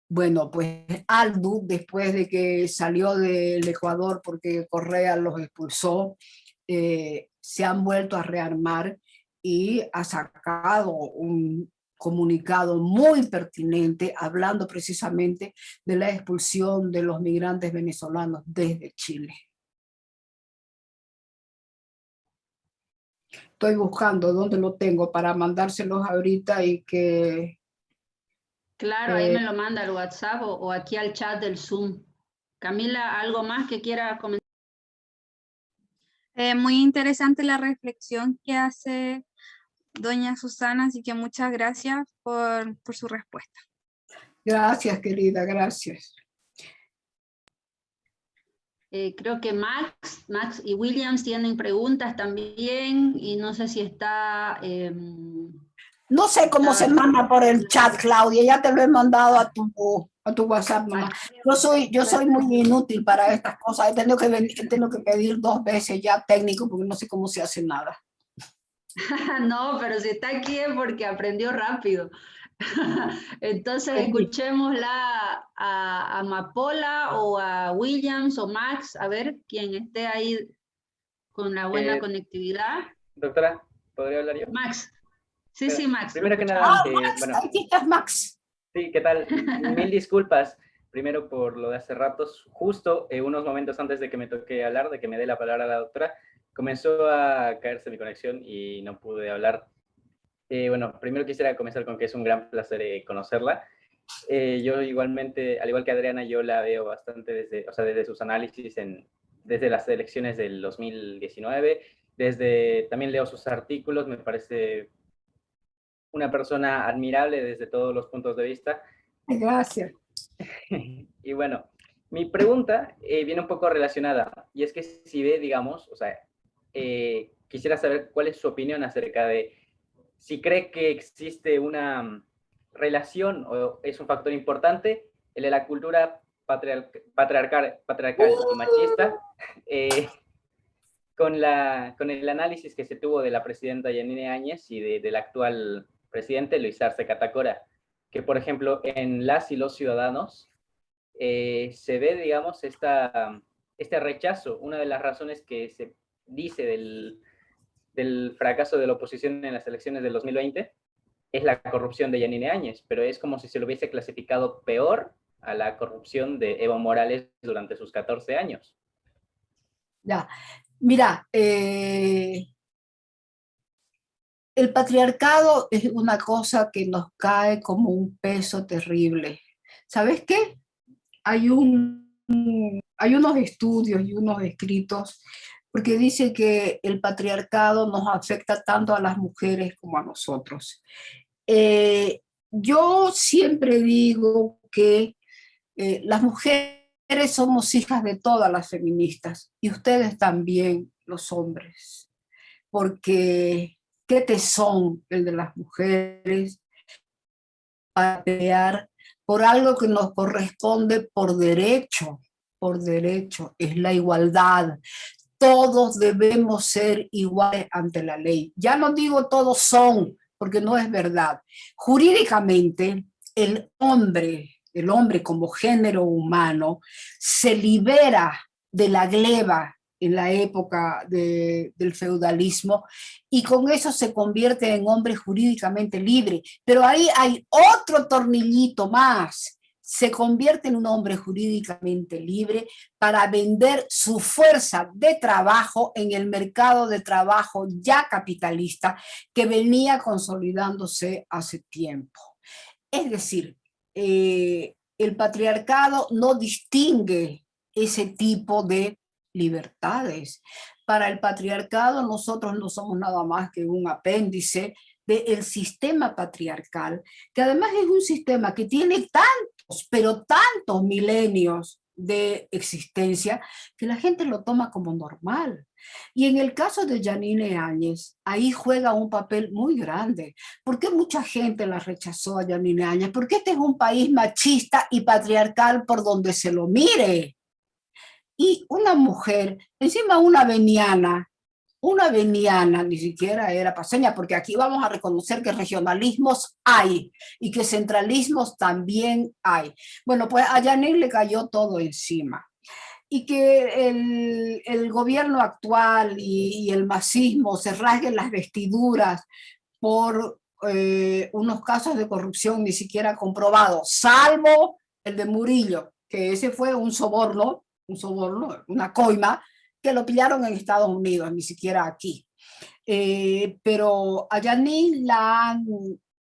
Speaker 2: Bueno, pues Aldu, después de que salió del Ecuador porque Correa los expulsó, se han vuelto a rearmar y ha sacado comunicado muy pertinente hablando precisamente de la expulsión de los migrantes venezolanos desde Chile. Estoy buscando dónde lo tengo para mandárselos ahorita y que...
Speaker 1: Claro, ahí me lo manda al WhatsApp o aquí al chat del Zoom. Camila, ¿algo más que quiera comentar?
Speaker 5: Muy interesante la reflexión que hace doña Susana, así que muchas gracias por su respuesta.
Speaker 2: Gracias, querida, gracias.
Speaker 1: Creo que Max y Williams tienen preguntas también y no sé si está...
Speaker 2: No sé cómo se manda por el chat, Claudia, ya te lo he mandado a tu WhatsApp, mamá. Yo soy muy inútil para estas cosas, he tenido que pedir 2 veces ya técnico porque no sé cómo se hace nada.
Speaker 1: No, pero si está aquí es porque aprendió rápido. Entonces escuchémosla a Amapola o a Williams o Max, a ver quién esté ahí con la buena conectividad.
Speaker 6: Doctora, ¿podría hablar yo?
Speaker 1: Max. Sí, sí, Max.
Speaker 6: Primero que nada,
Speaker 2: Max,
Speaker 6: bueno,
Speaker 2: aquí estás, Max.
Speaker 6: sí, ¿qué tal? Mil disculpas, primero por lo de hace ratos, justo unos momentos antes de que me toque hablar, de que me dé la palabra a la doctora, comenzó a caerse mi conexión y no pude hablar. Bueno, primero quisiera comenzar con que es un gran placer conocerla. Yo igualmente, al igual que Adriana, yo la veo bastante desde sus análisis desde las elecciones del 2019, también leo sus artículos, me parece una persona admirable desde todos los puntos de vista.
Speaker 2: Gracias.
Speaker 6: Y bueno, mi pregunta viene un poco relacionada, y es que si ve, digamos, quisiera saber cuál es su opinión acerca de si cree que existe una relación o es un factor importante el de la cultura patriarcal y machista con el análisis que se tuvo de la presidenta Yanine Áñez y del actual presidente Luis Arce Catacora, que por ejemplo en Las y los Ciudadanos se ve, digamos, este rechazo. Una de las razones que se dice del fracaso de la oposición en las elecciones del 2020 es la corrupción de Yanine Áñez, pero es como si se lo hubiese clasificado peor a la corrupción de Evo Morales durante sus 14 años.
Speaker 2: Ya, mira, el patriarcado es una cosa que nos cae como un peso terrible. ¿Sabes qué? Hay unos estudios y unos escritos porque dice que el patriarcado nos afecta tanto a las mujeres como a nosotros. Yo siempre digo que las mujeres somos hijas de todas las feministas y ustedes también, los hombres, porque qué tesón el de las mujeres para pelear por algo que nos corresponde por derecho, es la igualdad. Todos debemos ser iguales ante la ley. Ya no digo todos son, porque no es verdad. Jurídicamente, el hombre como género humano se libera de la gleba en la época del feudalismo y con eso se convierte en hombre jurídicamente libre. Pero ahí hay otro tornillito más. Se convierte en un hombre jurídicamente libre para vender su fuerza de trabajo en el mercado de trabajo ya capitalista que venía consolidándose hace tiempo. Es decir, el patriarcado no distingue ese tipo de libertades. Para el patriarcado nosotros no somos nada más que un apéndice del sistema patriarcal, que además es un sistema que tiene pero tantos milenios de existencia que la gente lo toma como normal. Y en el caso de Yanine Áñez, ahí juega un papel muy grande. ¿Por qué mucha gente la rechazó a Yanine Áñez? Porque este es un país machista y patriarcal por donde se lo mire. Y una mujer, encima una veniana, ni siquiera era paseña, porque aquí vamos a reconocer que regionalismos hay y que centralismos también hay. Bueno, pues a Yanine le cayó todo encima. Y que el gobierno actual y el masismo se rasguen las vestiduras por unos casos de corrupción ni siquiera comprobados, salvo el de Murillo, que ese fue un soborno, una coima, que lo pillaron en Estados Unidos, ni siquiera aquí. Pero a Janine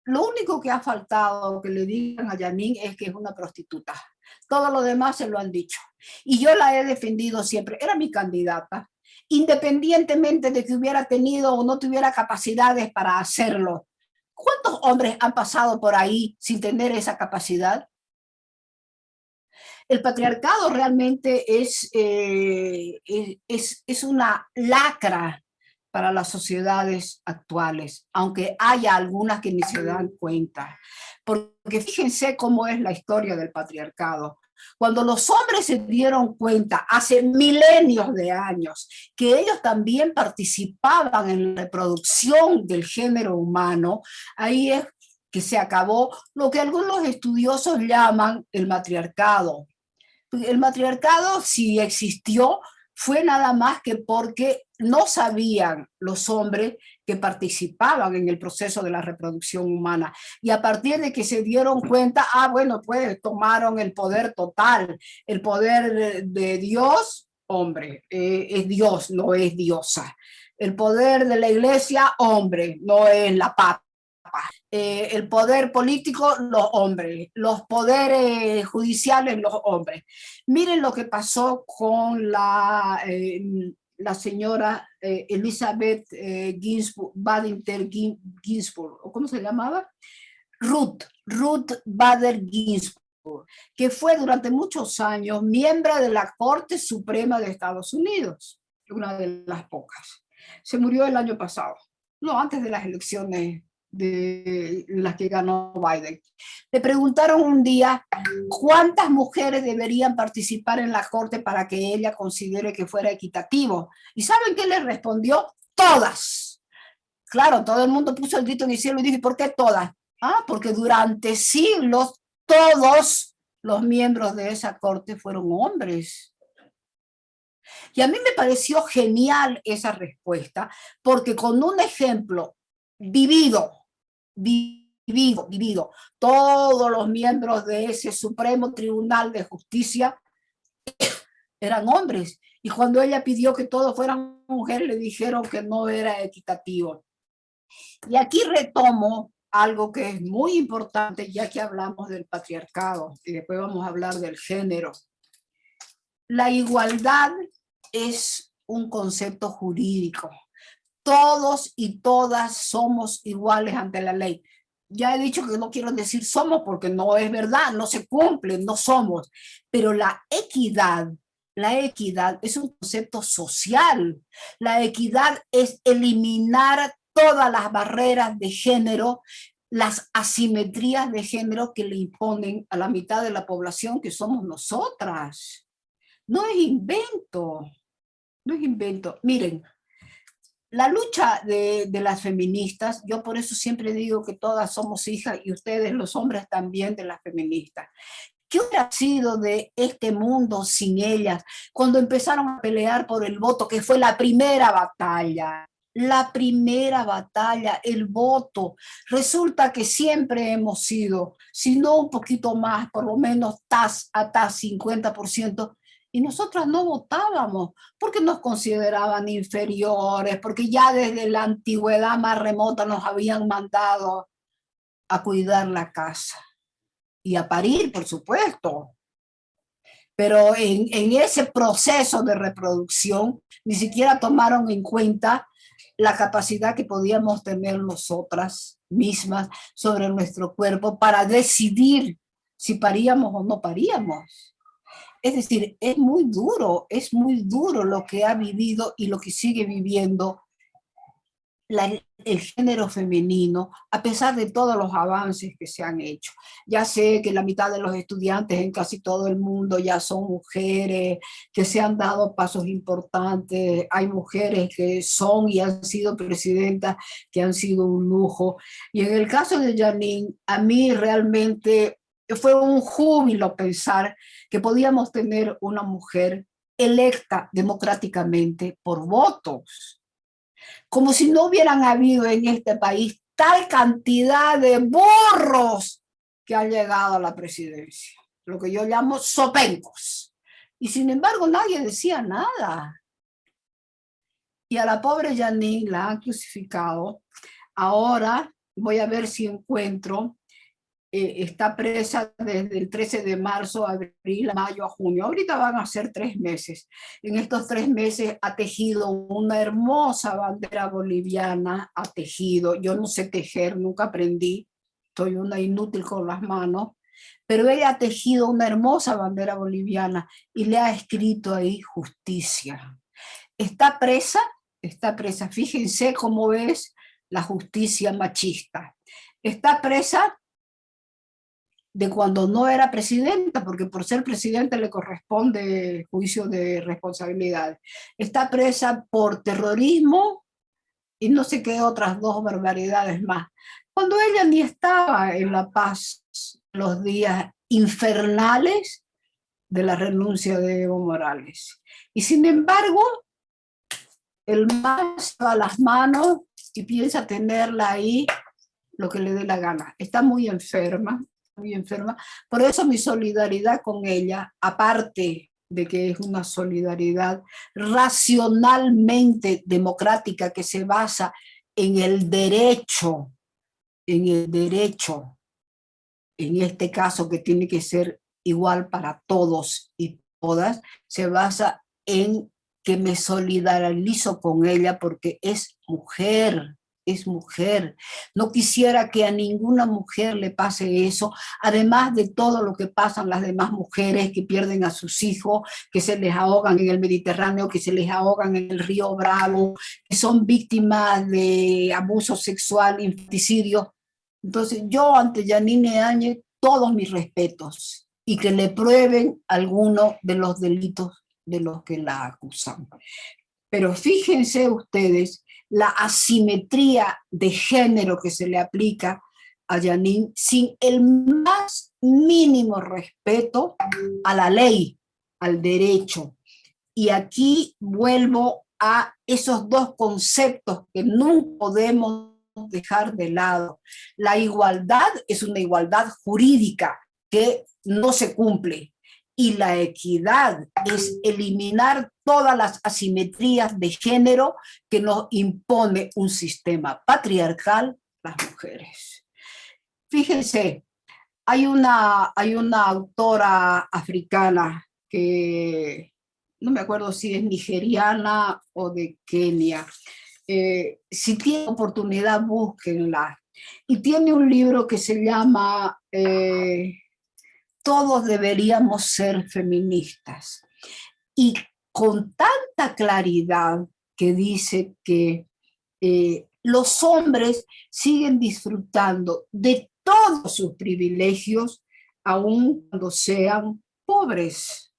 Speaker 2: lo único que ha faltado que le digan a Janine es que es una prostituta. Todo lo demás se lo han dicho. Y yo la he defendido siempre. Era mi candidata, independientemente de que hubiera tenido o no tuviera capacidades para hacerlo. ¿Cuántos hombres han pasado por ahí sin tener esa capacidad? El patriarcado realmente es una lacra para las sociedades actuales, aunque haya algunas que ni se dan cuenta. Porque fíjense cómo es la historia del patriarcado. Cuando los hombres se dieron cuenta hace milenios de años que ellos también participaban en la reproducción del género humano, ahí es que se acabó lo que algunos estudiosos llaman el matriarcado. El matriarcado, si existió, fue nada más que porque no sabían los hombres que participaban en el proceso de la reproducción humana. Y a partir de que se dieron cuenta, bueno, pues tomaron el poder total, el poder de Dios, hombre, es Dios, no es diosa. El poder de la iglesia, hombre, no es la papa. El poder político, los hombres, los poderes judiciales, los hombres. Miren lo que pasó con la señora Elizabeth Badinter Ginsburg, ¿o cómo se llamaba? Ruth Bader Ginsburg, que fue durante muchos años miembro de la Corte Suprema de Estados Unidos, una de las pocas. Se murió el año pasado, no, antes de las elecciones de las que ganó Biden. Le preguntaron un día cuántas mujeres deberían participar en la corte para que ella considere que fuera equitativo. ¿Y saben qué le respondió? Todas. Claro, todo el mundo puso el grito en el cielo y dijo, ¿por qué todas? Porque durante siglos todos los miembros de esa corte fueron hombres. Y a mí me pareció genial esa respuesta, porque con un ejemplo vivido, todos los miembros de ese Supremo Tribunal de Justicia eran hombres. Y cuando ella pidió que todos fueran mujeres, le dijeron que no era equitativo. Y aquí retomo algo que es muy importante, ya que hablamos del patriarcado, y después vamos a hablar del género. La igualdad es un concepto jurídico. Todos y todas somos iguales ante la ley. Ya he dicho que no quiero decir somos porque no es verdad, no se cumple, no somos. Pero la equidad es un concepto social. La equidad es eliminar todas las barreras de género, las asimetrías de género que le imponen a la mitad de la población que somos nosotras. No es invento, no es invento. Miren, la lucha de las feministas, yo por eso siempre digo que todas somos hijas y ustedes los hombres también de las feministas. ¿Qué hubiera sido de este mundo sin ellas cuando empezaron a pelear por el voto, que fue la primera batalla? La primera batalla, el voto. Resulta que siempre hemos sido, si no un poquito más, por lo menos hasta 50%, y nosotras no votábamos porque nos consideraban inferiores, porque ya desde la antigüedad más remota nos habían mandado a cuidar la casa y a parir, por supuesto. Pero en ese proceso de reproducción ni siquiera tomaron en cuenta la capacidad que podíamos tener nosotras mismas sobre nuestro cuerpo para decidir si paríamos o no paríamos. Es decir, es muy duro lo que ha vivido y lo que sigue viviendo el género femenino, a pesar de todos los avances que se han hecho. Ya sé que la mitad de los estudiantes en casi todo el mundo ya son mujeres, que se han dado pasos importantes, hay mujeres que son y han sido presidentas, que han sido un lujo. Y en el caso de Janine, a mí realmente fue un júbilo pensar que podíamos tener una mujer electa democráticamente por votos. Como si no hubieran habido en este país tal cantidad de burros que han llegado a la presidencia, lo que yo llamo sopencos. Y sin embargo nadie decía nada. Y a la pobre Jeanine la han crucificado. Ahora voy a ver si encuentro, está presa desde el 13 de marzo, abril, mayo, a junio. Ahorita van a ser 3 meses. En estos 3 meses ha tejido una hermosa bandera boliviana, ha tejido. Yo no sé tejer, nunca aprendí, soy una inútil con las manos, pero ella ha tejido una hermosa bandera boliviana y le ha escrito ahí justicia. Está presa, fíjense cómo es la justicia machista. Está presa de cuando no era presidenta, porque por ser presidenta le corresponde juicio de responsabilidad. Está presa por terrorismo y no sé qué otras 2 barbaridades más. Cuando ella ni estaba en La Paz, los días infernales de la renuncia de Evo Morales. Y sin embargo, el MAS va a las manos y piensa tenerla ahí lo que le dé la gana. Está muy enferma, muy enferma. Por eso mi solidaridad con ella, aparte de que es una solidaridad racionalmente democrática que se basa en el derecho, en este caso que tiene que ser igual para todos y todas, se basa en que me solidarizo con ella porque es mujer. No quisiera que a ninguna mujer le pase eso, además de todo lo que pasan las demás mujeres que pierden a sus hijos, que se les ahogan en el Mediterráneo, que se les ahogan en el río Bravo, que son víctimas de abuso sexual, infanticidio. Entonces yo ante Jeanine Áñez todos mis respetos y que le prueben alguno de los delitos de los que la acusan. Pero fíjense ustedes la asimetría de género que se le aplica a Jeanine sin el más mínimo respeto a la ley, al derecho. Y aquí vuelvo a esos 2 conceptos que nunca podemos dejar de lado. La igualdad es una igualdad jurídica que no se cumple. Y la equidad es eliminar todas las asimetrías de género que nos impone un sistema patriarcal las mujeres. Fíjense, hay una autora africana que no me acuerdo si es nigeriana o de Kenia. Si tienen oportunidad, búsquenla. Y tiene un libro que se llama Todos deberíamos ser feministas. Y con tanta claridad que dice que los hombres siguen disfrutando de todos sus privilegios, aun cuando sean pobres.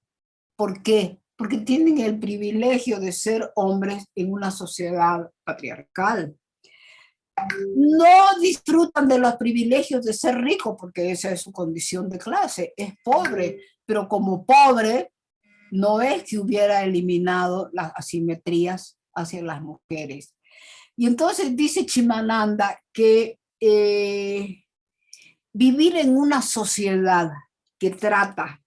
Speaker 2: ¿Por qué? Porque tienen el privilegio de ser hombres en una sociedad patriarcal. No disfrutan de los privilegios de ser rico, porque esa es su condición de clase, es pobre, pero como pobre no es que hubiera eliminado las asimetrías hacia las mujeres. Y entonces dice Chimamanda que vivir en una sociedad que trata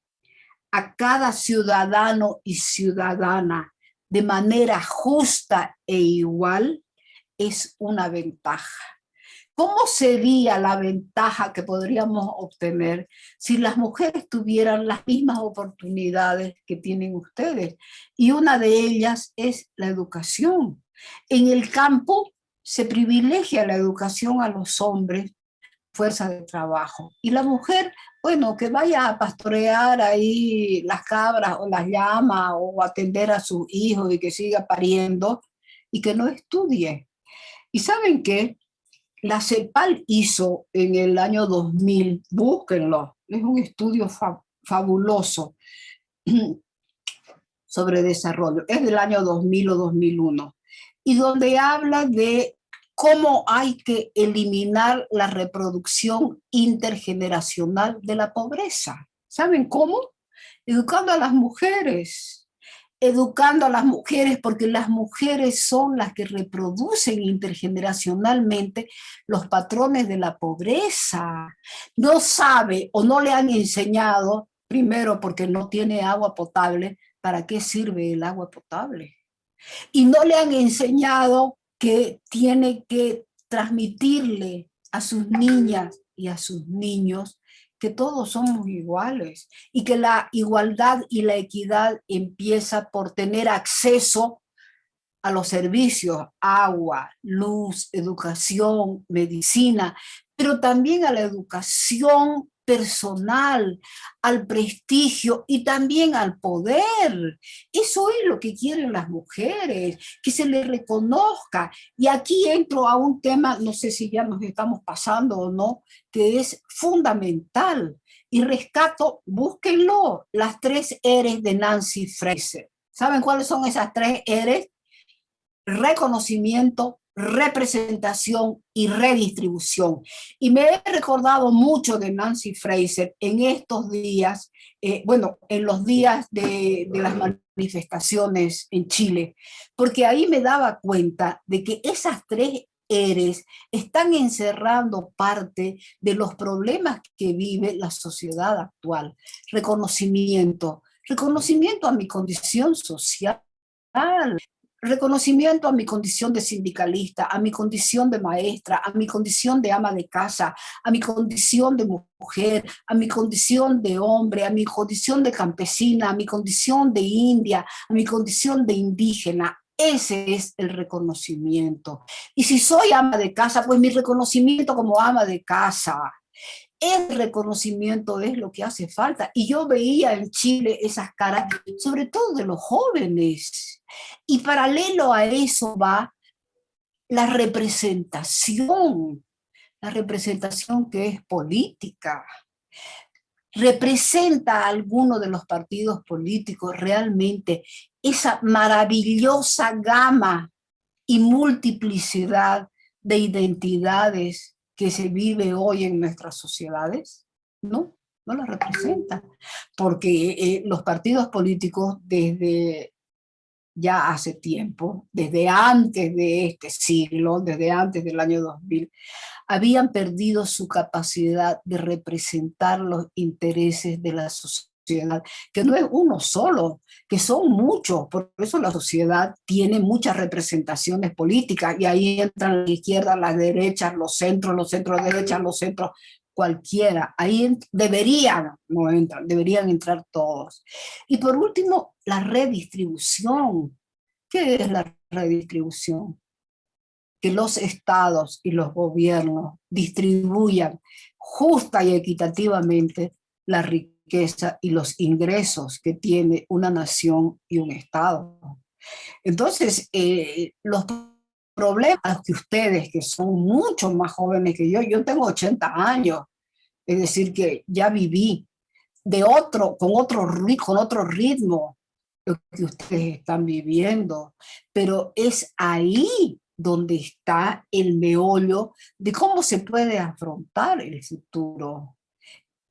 Speaker 2: a cada ciudadano y ciudadana de manera justa e igual es una ventaja. ¿Cómo sería la ventaja que podríamos obtener si las mujeres tuvieran las mismas oportunidades que tienen ustedes? Y una de ellas es la educación. En el campo se privilegia la educación a los hombres, fuerza de trabajo. Y la mujer, bueno, que vaya a pastorear ahí las cabras o las llamas o atender a sus hijos y que siga pariendo y que no estudie. ¿Y saben qué? La CEPAL hizo en el año 2000, búsquenlo, es un estudio fabuloso sobre desarrollo, es del año 2000 o 2001, y donde habla de cómo hay que eliminar la reproducción intergeneracional de la pobreza. ¿Saben cómo? Educando a las mujeres. educando a las mujeres, porque las mujeres son las que reproducen intergeneracionalmente los patrones de la pobreza. No sabe o no le han enseñado, primero porque no tiene agua potable, ¿para qué sirve el agua potable? Y no le han enseñado que tiene que transmitirle a sus niñas y a sus niños que todos somos iguales y que la igualdad y la equidad empieza por tener acceso a los servicios, agua, luz, educación, medicina, pero también a la educación personal, al prestigio y también al poder. Eso es lo que quieren las mujeres, que se les reconozca. Y aquí entro a un tema, no sé si ya nos estamos pasando o no, que es fundamental. Y rescato, búsquenlo, las 3 R's de Nancy Fraser. ¿Saben cuáles son esas 3 R's? Reconocimiento, representación y redistribución. Y me he recordado mucho de Nancy Fraser en estos días, en los días de las manifestaciones en Chile, porque ahí me daba cuenta de que esas 3 R's están encerrando parte de los problemas que vive la sociedad actual. Reconocimiento a mi condición social, reconocimiento a mi condición de sindicalista, a mi condición de maestra, a mi condición de ama de casa, a mi condición de mujer, a mi condición de hombre, a mi condición de campesina, a mi condición de india, a mi condición de indígena. Ese es el reconocimiento. Y si soy ama de casa, pues mi reconocimiento como ama de casa. El reconocimiento es lo que hace falta. Y yo veía en Chile esas caras, sobre todo de los jóvenes. Y paralelo a eso va la representación que es política. Representa a alguno de los partidos políticos realmente esa maravillosa gama y multiplicidad de identidades que se vive hoy en nuestras sociedades. No la representa, porque los partidos políticos desde ya hace tiempo, desde antes de este siglo, desde antes del año 2000, habían perdido su capacidad de representar los intereses de la sociedad, que no es uno solo, que son muchos. Por eso la sociedad tiene muchas representaciones políticas, y ahí entran la izquierda, las derechas, los centros derechas, los centros, cualquiera. Ahí deberían entrar todos. Y por último, la redistribución. ¿Qué es la redistribución? Que los estados y los gobiernos distribuyan justa y equitativamente la riqueza y los ingresos que tiene una nación y un estado. Entonces, los problemas que ustedes, que son mucho más jóvenes que yo tengo 80 años, es decir, que ya viví con otro ritmo lo que ustedes están viviendo, pero es ahí donde está el meollo de cómo se puede afrontar el futuro.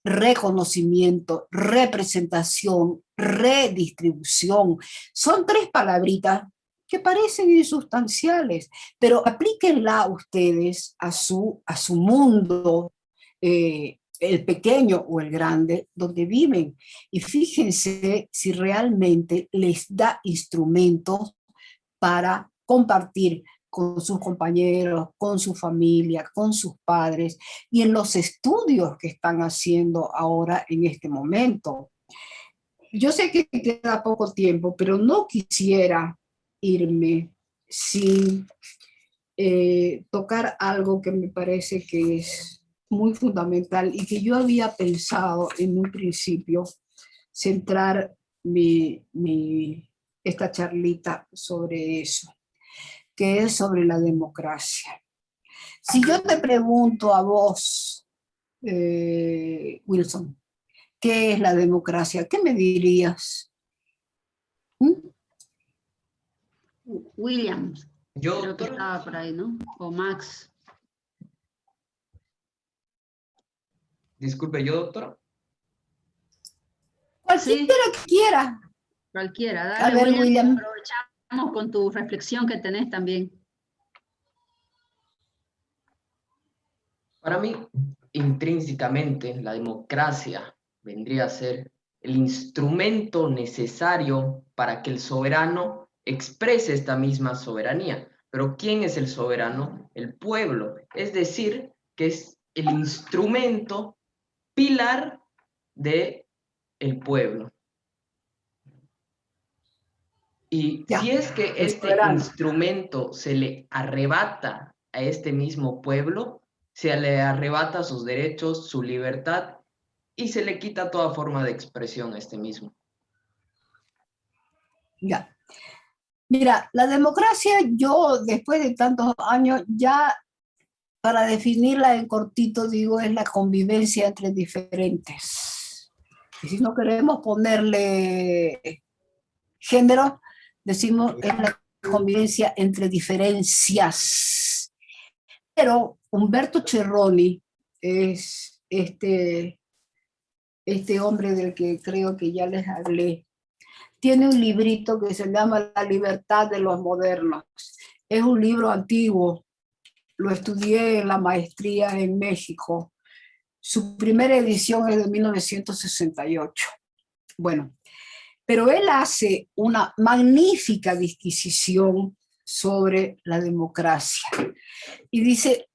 Speaker 2: Reconocimiento, representación, redistribución. Son 3 palabritas que parecen insustanciales, pero aplíquenla ustedes a su mundo, el pequeño o el grande, donde viven. Y fíjense si realmente les da instrumentos para compartir con sus compañeros, con su familia, con sus padres, y en los estudios que están haciendo ahora en este momento. Yo sé que queda poco tiempo, pero no quisiera irme sin tocar algo que me parece que es muy fundamental y que yo había pensado en un principio centrar esta charlita sobre eso, que es sobre la democracia. Si yo te pregunto a vos, Wilson, ¿qué es la democracia? ¿Qué me dirías?
Speaker 1: Williams.
Speaker 7: Yo
Speaker 1: Creo que estaba por ahí, ¿no? O Max.
Speaker 7: Disculpe, ¿yo, doctora?
Speaker 2: Cualquiera que quiera.
Speaker 1: Cualquiera.
Speaker 2: A
Speaker 1: Dale,
Speaker 2: ver,
Speaker 1: William, y
Speaker 2: William.
Speaker 1: aprovechamos con tu reflexión que tenés también.
Speaker 7: Para mí, intrínsecamente, la democracia vendría a ser el instrumento necesario para que el soberano exprese esta misma soberanía. Pero ¿quién es el soberano? El pueblo. Es decir, que es el instrumento pilar de el pueblo. Y
Speaker 2: Ya,
Speaker 7: si es que
Speaker 2: el
Speaker 7: este
Speaker 2: soberano.
Speaker 7: instrumento se le arrebata a este mismo pueblo, se le arrebata sus derechos, su libertad y se le quita toda forma de expresión a este mismo.
Speaker 2: Ya. Mira, la democracia, yo después de tantos años, ya para definirla en cortito, digo, es la convivencia entre diferentes. Y si no queremos ponerle género, decimos es la convivencia entre diferencias. Pero Umberto Cerroni es este hombre del que creo que ya les hablé. Tiene un librito que se llama La libertad de los modernos. Es un libro antiguo, lo estudié en la maestría en México. Su primera edición es de 1968. Bueno, pero él hace una magnífica disquisición sobre la democracia. Y dice,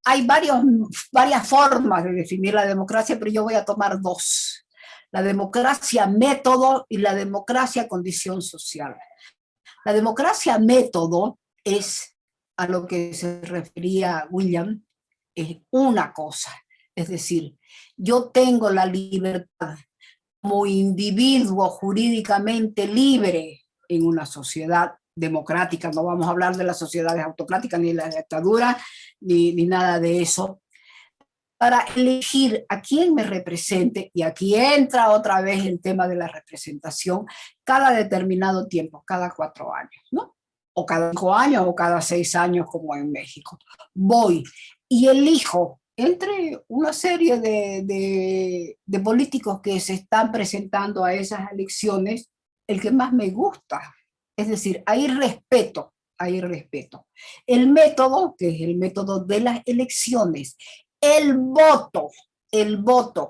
Speaker 2: hay varias formas de definir la democracia, pero yo voy a tomar dos. La democracia método y la democracia condición social. La democracia método es a lo que se refería William, es una cosa. Es decir, yo tengo la libertad como individuo jurídicamente libre en una sociedad democrática, no vamos a hablar de las sociedades autocráticas, ni de la dictadura, ni nada de eso, para elegir a quién me represente, y aquí entra otra vez el tema de la representación, cada determinado tiempo, cada 4 años, ¿no? O cada 5 años, o cada 6 años, como en México. Voy y elijo entre una serie de políticos que se están presentando a esas elecciones, el que más me gusta. Es decir, hay respeto, hay respeto. El método, que es el método de las elecciones, el voto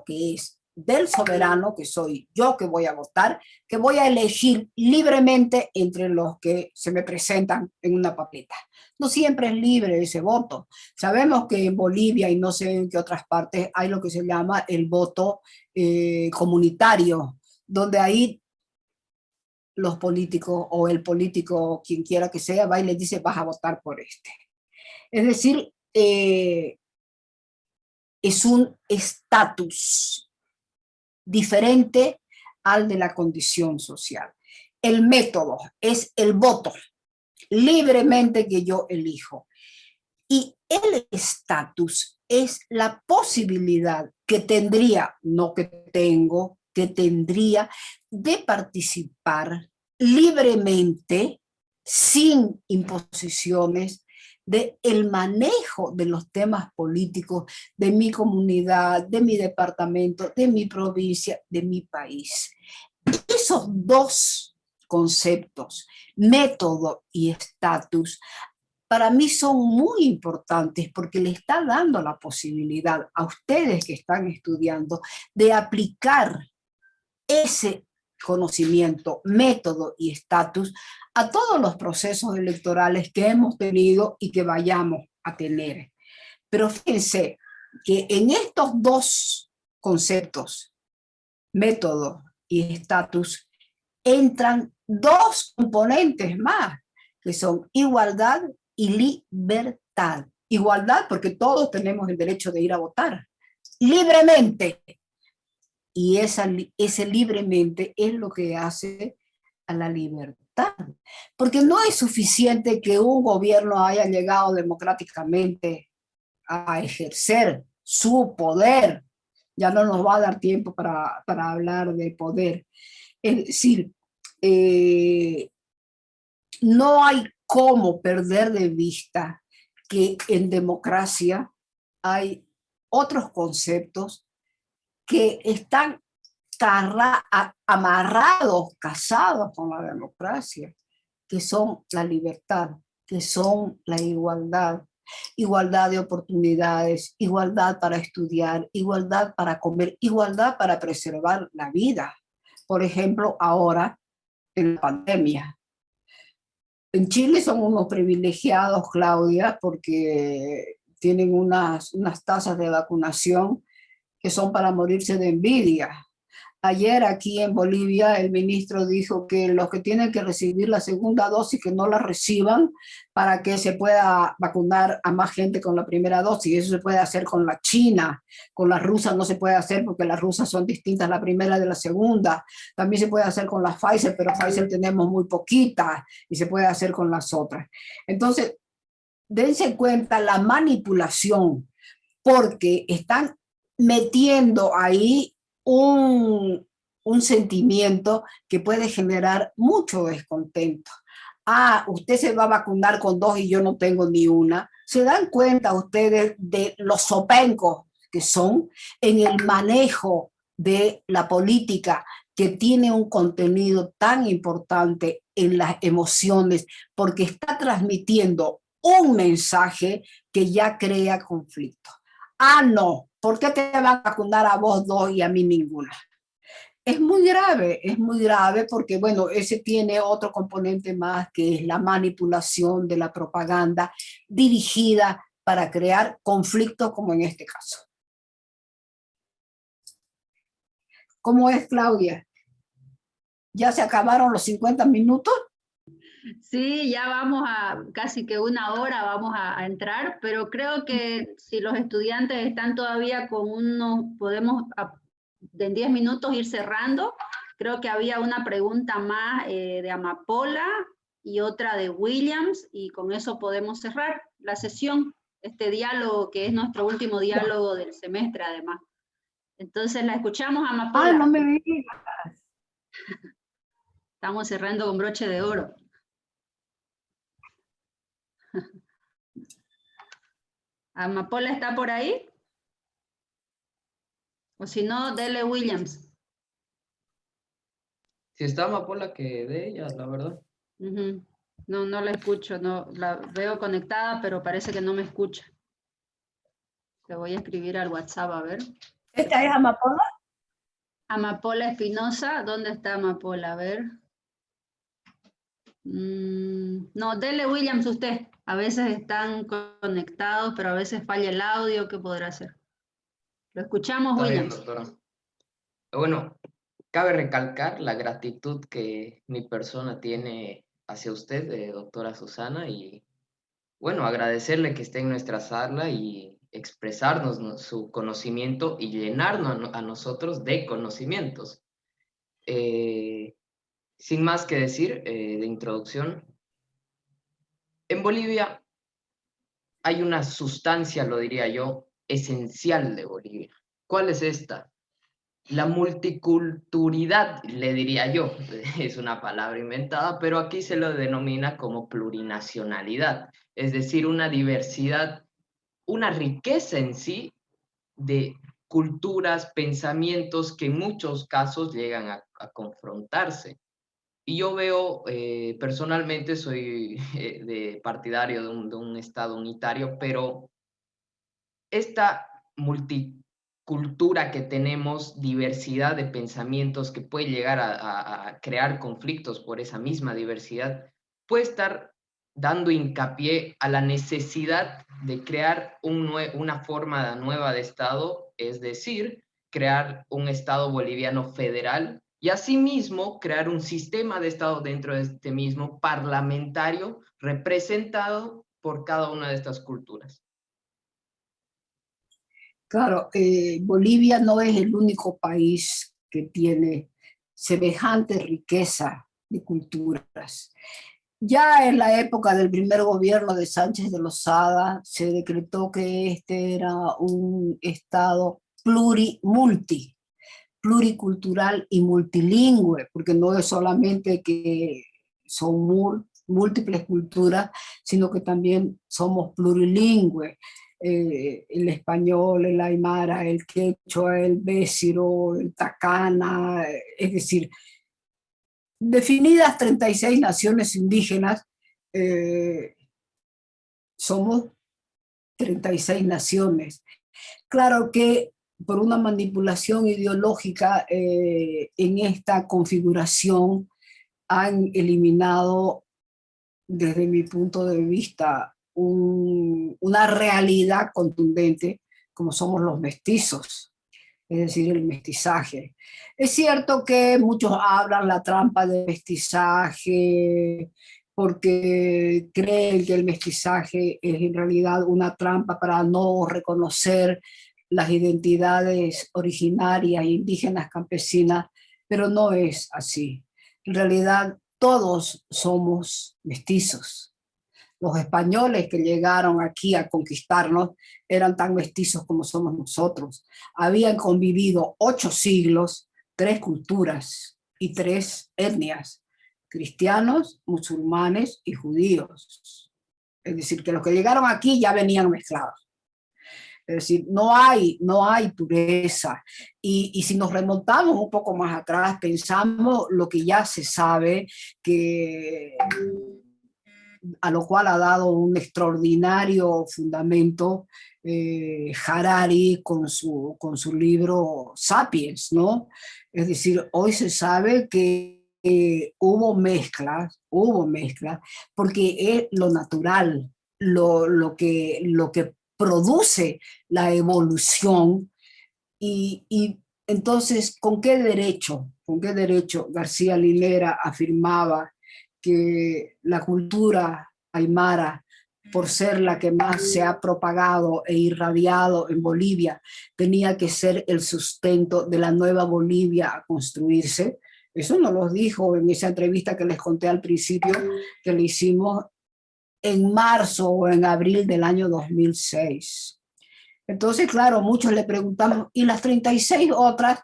Speaker 2: que es del soberano, que soy yo que voy a votar, que voy a elegir libremente entre los que se me presentan en una papeleta. No siempre es libre ese voto. Sabemos que en Bolivia y no sé en qué otras partes hay lo que se llama el voto comunitario, donde ahí los políticos o el político, quien quiera que sea, va y le dice vas a votar por este. Es decir, es un estatus diferente al de la condición social. El método es el voto libremente que yo elijo. Y el estatus es la posibilidad que tendría, no que tengo, que tendría de participar libremente, sin imposiciones, del manejo de los temas políticos de mi comunidad, de mi departamento, de mi provincia, de mi país. Esos dos conceptos, método y estatus, para mí son muy importantes porque le está dando la posibilidad a ustedes que están estudiando de aplicar ese conocimiento, método y estatus a todos los procesos electorales que hemos tenido y que vayamos a tener. Pero fíjense que en estos dos conceptos, método y estatus, entran dos componentes más, que son igualdad y libertad. Igualdad porque todos tenemos el derecho de ir a votar libremente. Y ese libremente es lo que hace a la libertad. Porque no es suficiente que un gobierno haya llegado democráticamente a ejercer su poder. Ya no nos va a dar tiempo para hablar de poder. Es decir, no hay cómo perder de vista que en democracia hay otros conceptos que están amarrados, casados con la democracia, que son la libertad, que son la igualdad, igualdad de oportunidades, igualdad para estudiar, igualdad para comer, igualdad para preservar la vida. Por ejemplo, ahora en la pandemia. En Chile son unos privilegiados, Claudia, porque tienen unas tasas de vacunación que son para morirse de envidia. Ayer aquí en Bolivia el ministro dijo que los que tienen que recibir la segunda dosis que no la reciban para que se pueda vacunar a más gente con la primera dosis. Eso se puede hacer con la China, con las rusas no se puede hacer porque las rusas son distintas la primera de la segunda. También se puede hacer con la Pfizer, pero Pfizer tenemos muy poquita y se puede hacer con las otras. Entonces, dense cuenta la manipulación porque están metiendo ahí un sentimiento que puede generar mucho descontento. Ah, usted se va a vacunar con 2 y yo no tengo ni una. ¿Se dan cuenta ustedes de los sopencos que son en el manejo de la política que tiene un contenido tan importante en las emociones porque está transmitiendo un mensaje que ya crea conflicto? Ah, no, ¿por qué te van a vacunar a vos 2 y a mí ninguna? Es muy grave porque, bueno, ese tiene otro componente más que es la manipulación de la propaganda dirigida para crear conflictos como en este caso. ¿Cómo es, Claudia? ¿Ya se acabaron los 50 minutos?
Speaker 1: Sí, ya vamos a casi que 1 hora vamos a entrar, pero creo que si los estudiantes están todavía con unos, podemos en 10 minutos ir cerrando. Creo que había una pregunta más de Amapola y otra de Williams, y con eso podemos cerrar la sesión, este diálogo que es nuestro último diálogo del semestre además. Entonces la escuchamos, Amapola.
Speaker 2: Ah, no me digas.
Speaker 1: Estamos cerrando con broche de oro. ¿Amapola está por ahí? O si no, dele Williams.
Speaker 7: Si está Amapola, que de ella, la verdad.
Speaker 1: No, no la escucho, no, la veo conectada, pero parece que no me escucha. Le voy a escribir al WhatsApp, a ver.
Speaker 2: ¿Esta es Amapola?
Speaker 1: Amapola Espinosa, ¿dónde está Amapola? A ver. No, dele Williams usted. A veces están conectados, pero a veces falla el audio. ¿Qué podrá hacer? Lo escuchamos,
Speaker 7: Está bien,
Speaker 1: Williams.
Speaker 7: doctora. Bueno, cabe recalcar la gratitud que mi persona tiene hacia usted, doctora Susana, y bueno, agradecerle que esté en nuestra sala y expresarnos su conocimiento y llenarnos a nosotros de conocimientos. Sin más que decir de introducción, en Bolivia hay una sustancia, lo diría yo, esencial de Bolivia. ¿Cuál es esta? La multiculturalidad, le diría yo, es una palabra inventada, pero aquí se lo denomina como plurinacionalidad, es decir, una diversidad, una riqueza en sí de culturas, pensamientos que en muchos casos llegan a confrontarse. Y yo veo, personalmente soy de partidario de un Estado unitario, pero esta multicultura que tenemos, diversidad de pensamientos que puede llegar a crear conflictos por esa misma diversidad, puede estar dando hincapié a la necesidad de crear una forma nueva de Estado, es decir, crear un Estado boliviano federal y asimismo crear un sistema de Estado dentro de este mismo parlamentario representado por cada una de estas culturas.
Speaker 2: Claro, Bolivia no es el único país que tiene semejante riqueza de culturas. Ya en la época del primer gobierno de Sánchez de Lozada se decretó que este era un estado pluricultural y multilingüe, porque no es solamente que son múltiples culturas, sino que también somos plurilingües. el español, el aymara, el quechua, el bésiro, el tacana, es decir, definidas 36 naciones indígenas, somos 36 naciones. Claro que por una manipulación ideológica en esta configuración han eliminado, desde mi punto de vista, una realidad contundente como somos los mestizos, es decir, el mestizaje. Es cierto que muchos hablan la trampa del mestizaje porque creen que el mestizaje es en realidad una trampa para no reconocer las identidades originarias, indígenas, campesinas, pero no es así. En realidad, todos somos mestizos. Los españoles que llegaron aquí a conquistarnos eran tan mestizos como somos nosotros. Habían convivido 8 siglos, 3 culturas y 3 etnias, cristianos, musulmanes y judíos. Es decir, que los que llegaron aquí ya venían mezclados. Es decir, no hay pureza. Y si nos remontamos un poco más atrás, pensamos lo que ya se sabe, que a lo cual ha dado un extraordinario fundamento Harari con su libro Sapiens, ¿no? Es decir, hoy se sabe que hubo mezclas, porque es lo natural, lo que produce la evolución. Y entonces, ¿con qué derecho García Linera afirmaba que la cultura aymara, por ser la que más se ha propagado e irradiado en Bolivia, tenía que ser el sustento de la nueva Bolivia a construirse? Eso nos lo dijo en esa entrevista que les conté al principio, que le hicimos en marzo o en abril del año 2006. Entonces, claro, muchos le preguntamos, ¿y las 36 otras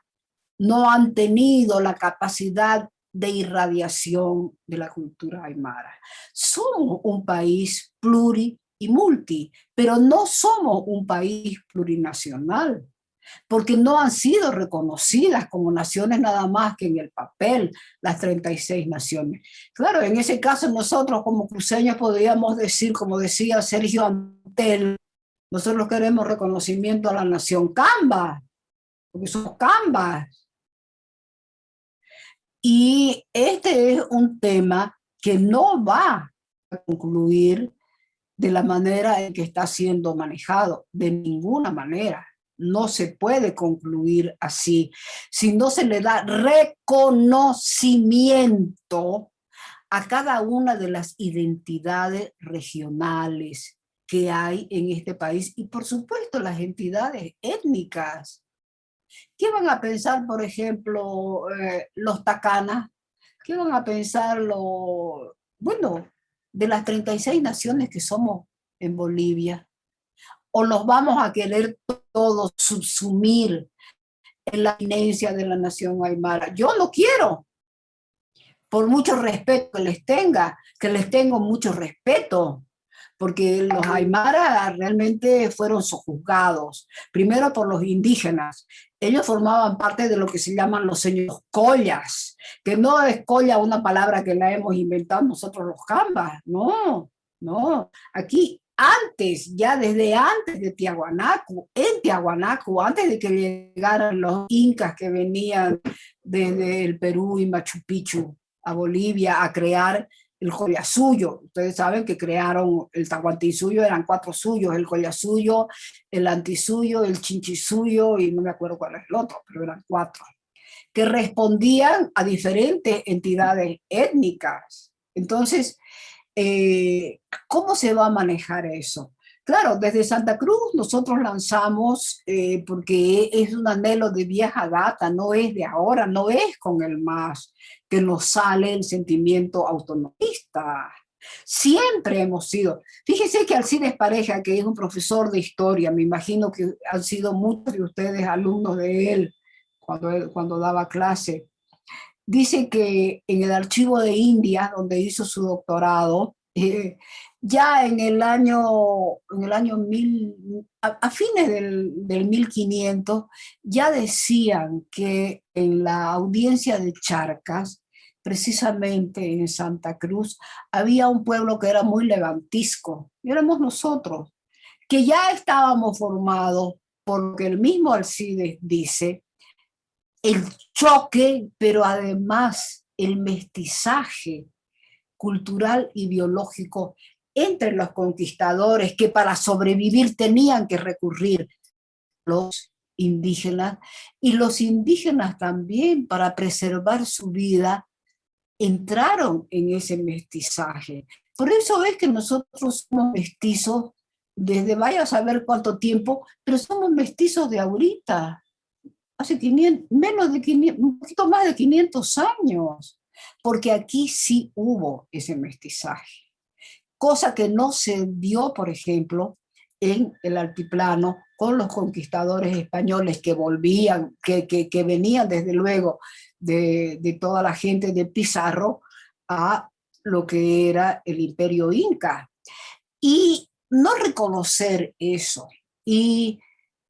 Speaker 2: no han tenido la capacidad de irradiación de la cultura aymara? Somos un país pluri y multi, pero no somos un país plurinacional, porque no han sido reconocidas como naciones nada más que en el papel, las 36 naciones. Claro, en ese caso nosotros como cruceños podríamos decir, como decía Sergio Antel, nosotros queremos reconocimiento a la nación Camba, porque somos Cambas. Y este es un tema que no va a concluir de la manera en que está siendo manejado, de ninguna manera. No se puede concluir así si no se le da reconocimiento a cada una de las identidades regionales que hay en este país y por supuesto las entidades étnicas. ¿Qué van a pensar, por ejemplo, los tacanas? ¿Qué van a pensar de las 36 naciones que somos en Bolivia? ¿O los vamos a querer todos subsumir en la eminencia de la nación aymara? Yo no quiero, por mucho respeto que les tengo mucho respeto, porque los aymaras realmente fueron sojuzgados, primero por los indígenas. Ellos formaban parte de lo que se llaman los señores collas, que no es colla una palabra que la hemos inventado nosotros los cambas, no. Aquí antes, ya desde antes de Tiahuanaco, en Tiahuanaco, antes de que llegaran los incas que venían desde el Perú y Machu Picchu a Bolivia a crear el Collasuyo. Ustedes saben que crearon el Tahuantinsuyo, eran 4 suyos, el Collasuyo, el Antisuyo, el Chinchisuyo y no me acuerdo cuál es el otro, pero eran 4, que respondían a diferentes entidades étnicas. Entonces, ¿cómo se va a manejar eso? Claro, desde Santa Cruz nosotros lanzamos, porque es un anhelo de vieja data, no es de ahora, no es con el MAS que nos sale el sentimiento autonomista. Siempre hemos sido. Fíjense que Alcides Pareja, que es un profesor de historia, me imagino que han sido muchos de ustedes alumnos de él cuando daba clase, dice que en el archivo de India, donde hizo su doctorado, Ya en el año 1000, a fines del 1500, ya decían que en la audiencia de Charcas, precisamente en Santa Cruz, había un pueblo que era muy levantisco, y éramos nosotros, que ya estábamos formados, porque el mismo Alcides dice, el choque, pero además el mestizaje cultural y biológico entre los conquistadores que para sobrevivir tenían que recurrir a los indígenas, y los indígenas también para preservar su vida entraron en ese mestizaje. Por eso es que nosotros somos mestizos desde vaya a saber cuánto tiempo, pero somos mestizos de ahorita, hace 500, menos de 500, un poquito más de 500 años, porque aquí sí hubo ese mestizaje, cosa que no se dio, por ejemplo, en el altiplano con los conquistadores españoles que volvían, que venían desde luego de toda la gente de Pizarro a lo que era el imperio inca. Y no reconocer eso y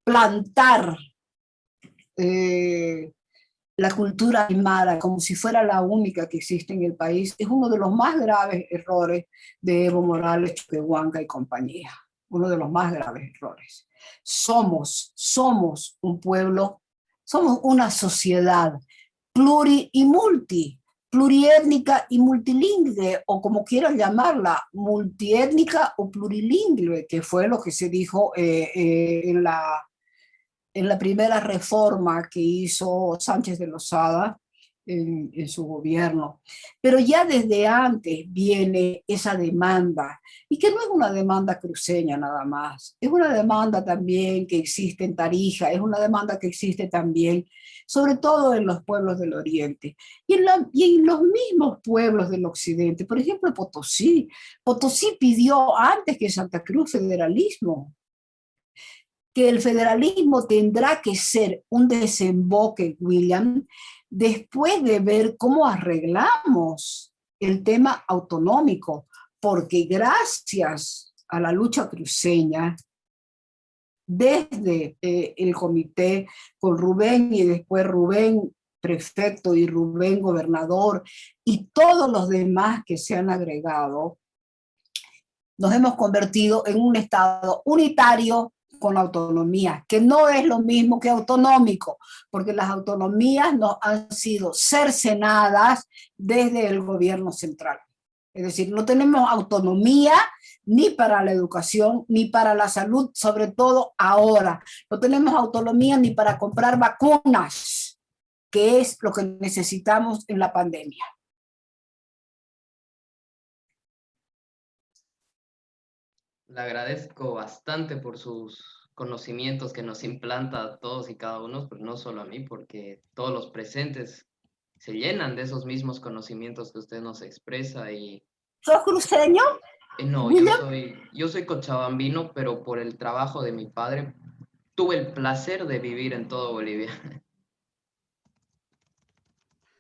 Speaker 2: plantar la cultura aymara como si fuera la única que existe en el país es uno de los más graves errores de Evo Morales, Choquehuanca y compañía. Uno de los más graves errores. Somos un pueblo, somos una sociedad pluri y multi, pluriétnica y multilingüe, o como quieran llamarla, multiétnica o plurilingüe, que fue lo que se dijo en la primera reforma que hizo Sánchez de Lozada en su gobierno. Pero ya desde antes viene esa demanda, y que no es una demanda cruceña nada más, es una demanda también que existe en Tarija, es una demanda que existe también, sobre todo en los pueblos del Oriente, y en los mismos pueblos del Occidente. Por ejemplo, Potosí pidió antes que Santa Cruz federalismo, que el federalismo tendrá que ser un desemboque, William, después de ver cómo arreglamos el tema autonómico, porque gracias a la lucha cruceña, desde el comité con Rubén y después Rubén prefecto y Rubén gobernador y todos los demás que se han agregado, nos hemos convertido en un estado unitario con autonomía, que no es lo mismo que autonómico, porque las autonomías nos han sido cercenadas desde el gobierno central. Es decir, no tenemos autonomía ni para la educación, ni para la salud, sobre todo ahora. No tenemos autonomía ni para comprar vacunas, que es lo que necesitamos en la pandemia.
Speaker 7: Le agradezco bastante por sus conocimientos que nos implanta a todos y cada uno, pero no solo a mí, porque todos los presentes se llenan de esos mismos conocimientos que usted nos expresa. Y
Speaker 2: ¿Sos cruceño?
Speaker 7: no, yo soy cochabambino, pero por el trabajo de mi padre tuve el placer de vivir en todo Bolivia.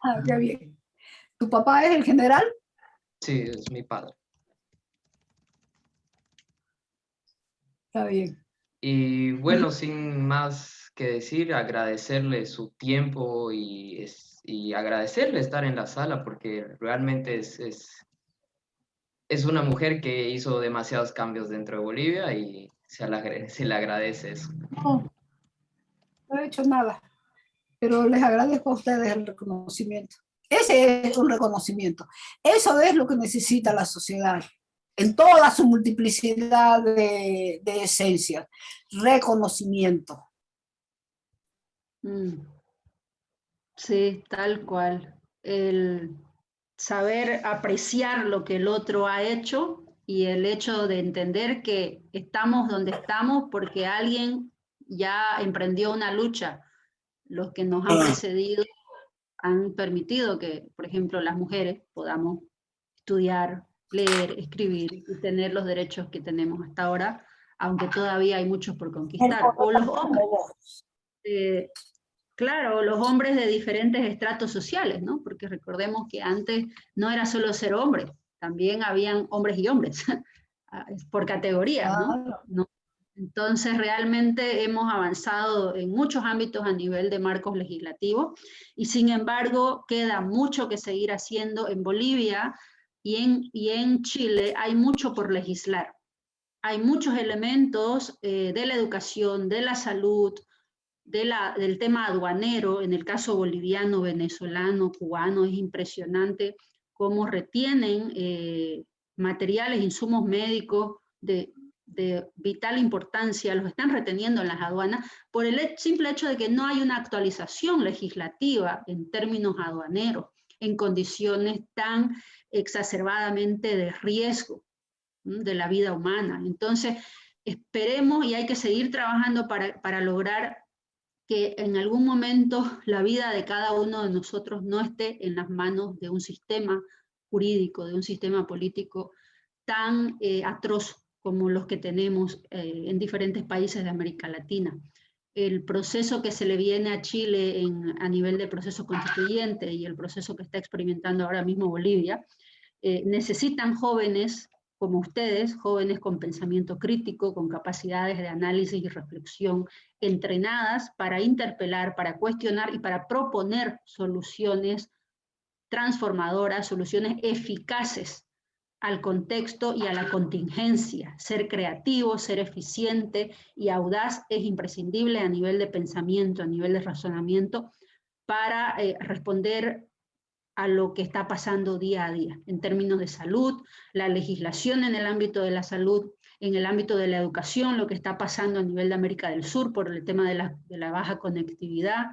Speaker 2: Ah, qué bien. ¿Tu papá es el general?
Speaker 7: Sí, es mi padre.
Speaker 2: Está bien.
Speaker 7: Y bueno, sin más que decir, agradecerle su tiempo y agradecerle estar en la sala, porque realmente es una mujer que hizo demasiados cambios dentro de Bolivia y se le agradece eso.
Speaker 2: No he hecho nada, pero les agradezco a ustedes el reconocimiento. Ese es un reconocimiento. Eso es lo que necesita la sociedad, en toda su multiplicidad de esencias. Reconocimiento.
Speaker 1: Sí, tal cual. El saber apreciar lo que el otro ha hecho y el hecho de entender que estamos donde estamos porque alguien ya emprendió una lucha. Los que nos han precedido han permitido que, por ejemplo, las mujeres podamos estudiar, leer, escribir y tener los derechos que tenemos hasta ahora, aunque todavía hay muchos por conquistar. O los hombres. Claro, los hombres de diferentes estratos sociales, ¿no? Porque recordemos que antes no era solo ser hombre, también habían hombres y hombres. por categorías, ¿no? Entonces, realmente hemos avanzado en muchos ámbitos a nivel de marcos legislativos y, sin embargo, queda mucho que seguir haciendo en Bolivia y en Chile. Hay mucho por legislar. Hay muchos elementos de la educación, de la salud, del tema aduanero. En el caso boliviano, venezolano, cubano, es impresionante cómo retienen materiales, insumos médicos de vital importancia, los están reteniendo en las aduanas por el simple hecho de que no hay una actualización legislativa en términos aduaneros, en condiciones tan exacerbadamente de riesgo de la vida humana. Entonces, esperemos y hay que seguir trabajando para lograr que en algún momento la vida de cada uno de nosotros no esté en las manos de un sistema jurídico, de un sistema político tan atroz como los que tenemos en diferentes países de América Latina. El proceso que se le viene a Chile a nivel de proceso constituyente y el proceso que está experimentando ahora mismo Bolivia, necesitan jóvenes como ustedes, jóvenes con pensamiento crítico, con capacidades de análisis y reflexión, entrenadas para interpelar, para cuestionar y para proponer soluciones transformadoras, soluciones eficaces al contexto y a la contingencia. Ser creativo, ser eficiente y audaz es imprescindible a nivel de pensamiento, a nivel de razonamiento, para responder a lo que está pasando día a día, en términos de salud, la legislación en el ámbito de la salud, en el ámbito de la educación, lo que está pasando a nivel de América del Sur por el tema de la baja conectividad,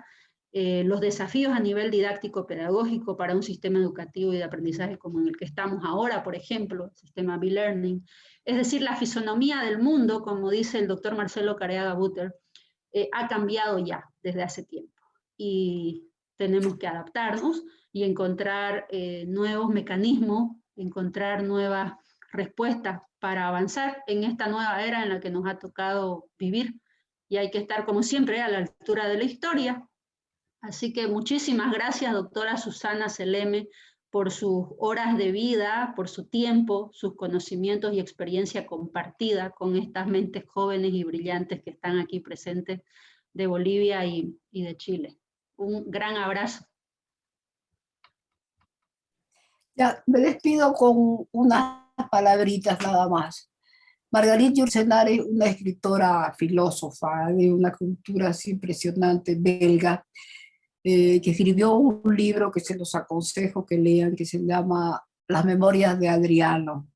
Speaker 1: los desafíos a nivel didáctico-pedagógico para un sistema educativo y de aprendizaje como en el que estamos ahora, por ejemplo, el sistema B-Learning. Es decir, la fisonomía del mundo, como dice el doctor Marcelo Careaga Butter, ha cambiado ya desde hace tiempo. Y tenemos que adaptarnos y encontrar nuevos mecanismos, encontrar nuevas respuestas para avanzar en esta nueva era en la que nos ha tocado vivir. Y hay que estar, como siempre, a la altura de la historia. Así que muchísimas gracias, doctora Susana Seleme, por sus horas de vida, por su tiempo, sus conocimientos y experiencia compartida con estas mentes jóvenes y brillantes que están aquí presentes de Bolivia y de Chile. Un gran abrazo.
Speaker 2: Ya, me despido con unas palabritas nada más. Marguerite Yourcenar es una escritora filósofa de una cultura así impresionante, belga, que escribió un libro que se los aconsejo que lean, que se llama Las Memorias de Adriano.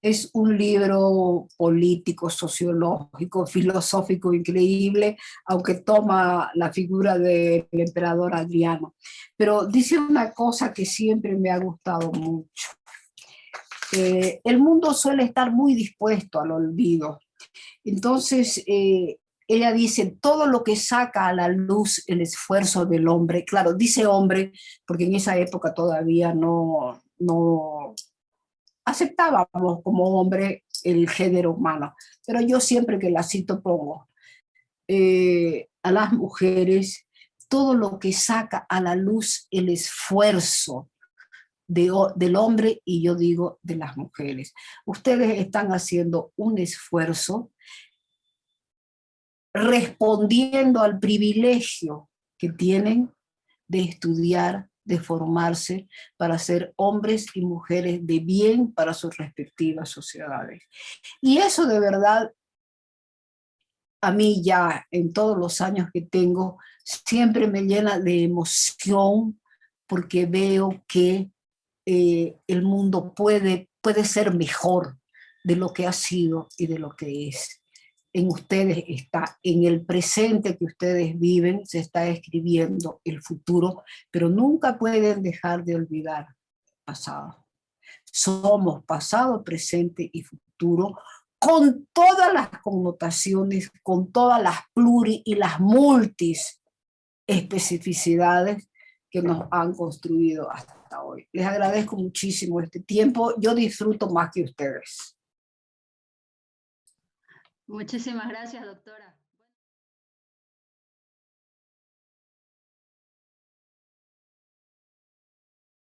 Speaker 2: Es un libro político, sociológico, filosófico increíble, aunque toma la figura del emperador Adriano. Pero dice una cosa que siempre me ha gustado mucho. El mundo suele estar muy dispuesto al olvido. Entonces, ella dice, todo lo que saca a la luz el esfuerzo del hombre, claro, dice hombre, porque en esa época todavía no aceptábamos como hombre el género humano, pero yo siempre que la cito pongo a las mujeres, todo lo que saca a la luz el esfuerzo del hombre, y yo digo de las mujeres. Ustedes están haciendo un esfuerzo respondiendo al privilegio que tienen de estudiar, de formarse para ser hombres y mujeres de bien para sus respectivas sociedades. Y eso de verdad, a mí ya en todos los años que tengo, siempre me llena de emoción porque veo que el mundo puede ser mejor de lo que ha sido y de lo que es. En ustedes está, en el presente que ustedes viven, se está escribiendo el futuro, pero nunca pueden dejar de olvidar el pasado. Somos pasado, presente y futuro, con todas las connotaciones, con todas las pluri y las multis especificidades que nos han construido hasta hoy. Les agradezco muchísimo este tiempo, yo disfruto más que ustedes.
Speaker 1: Muchísimas gracias, doctora.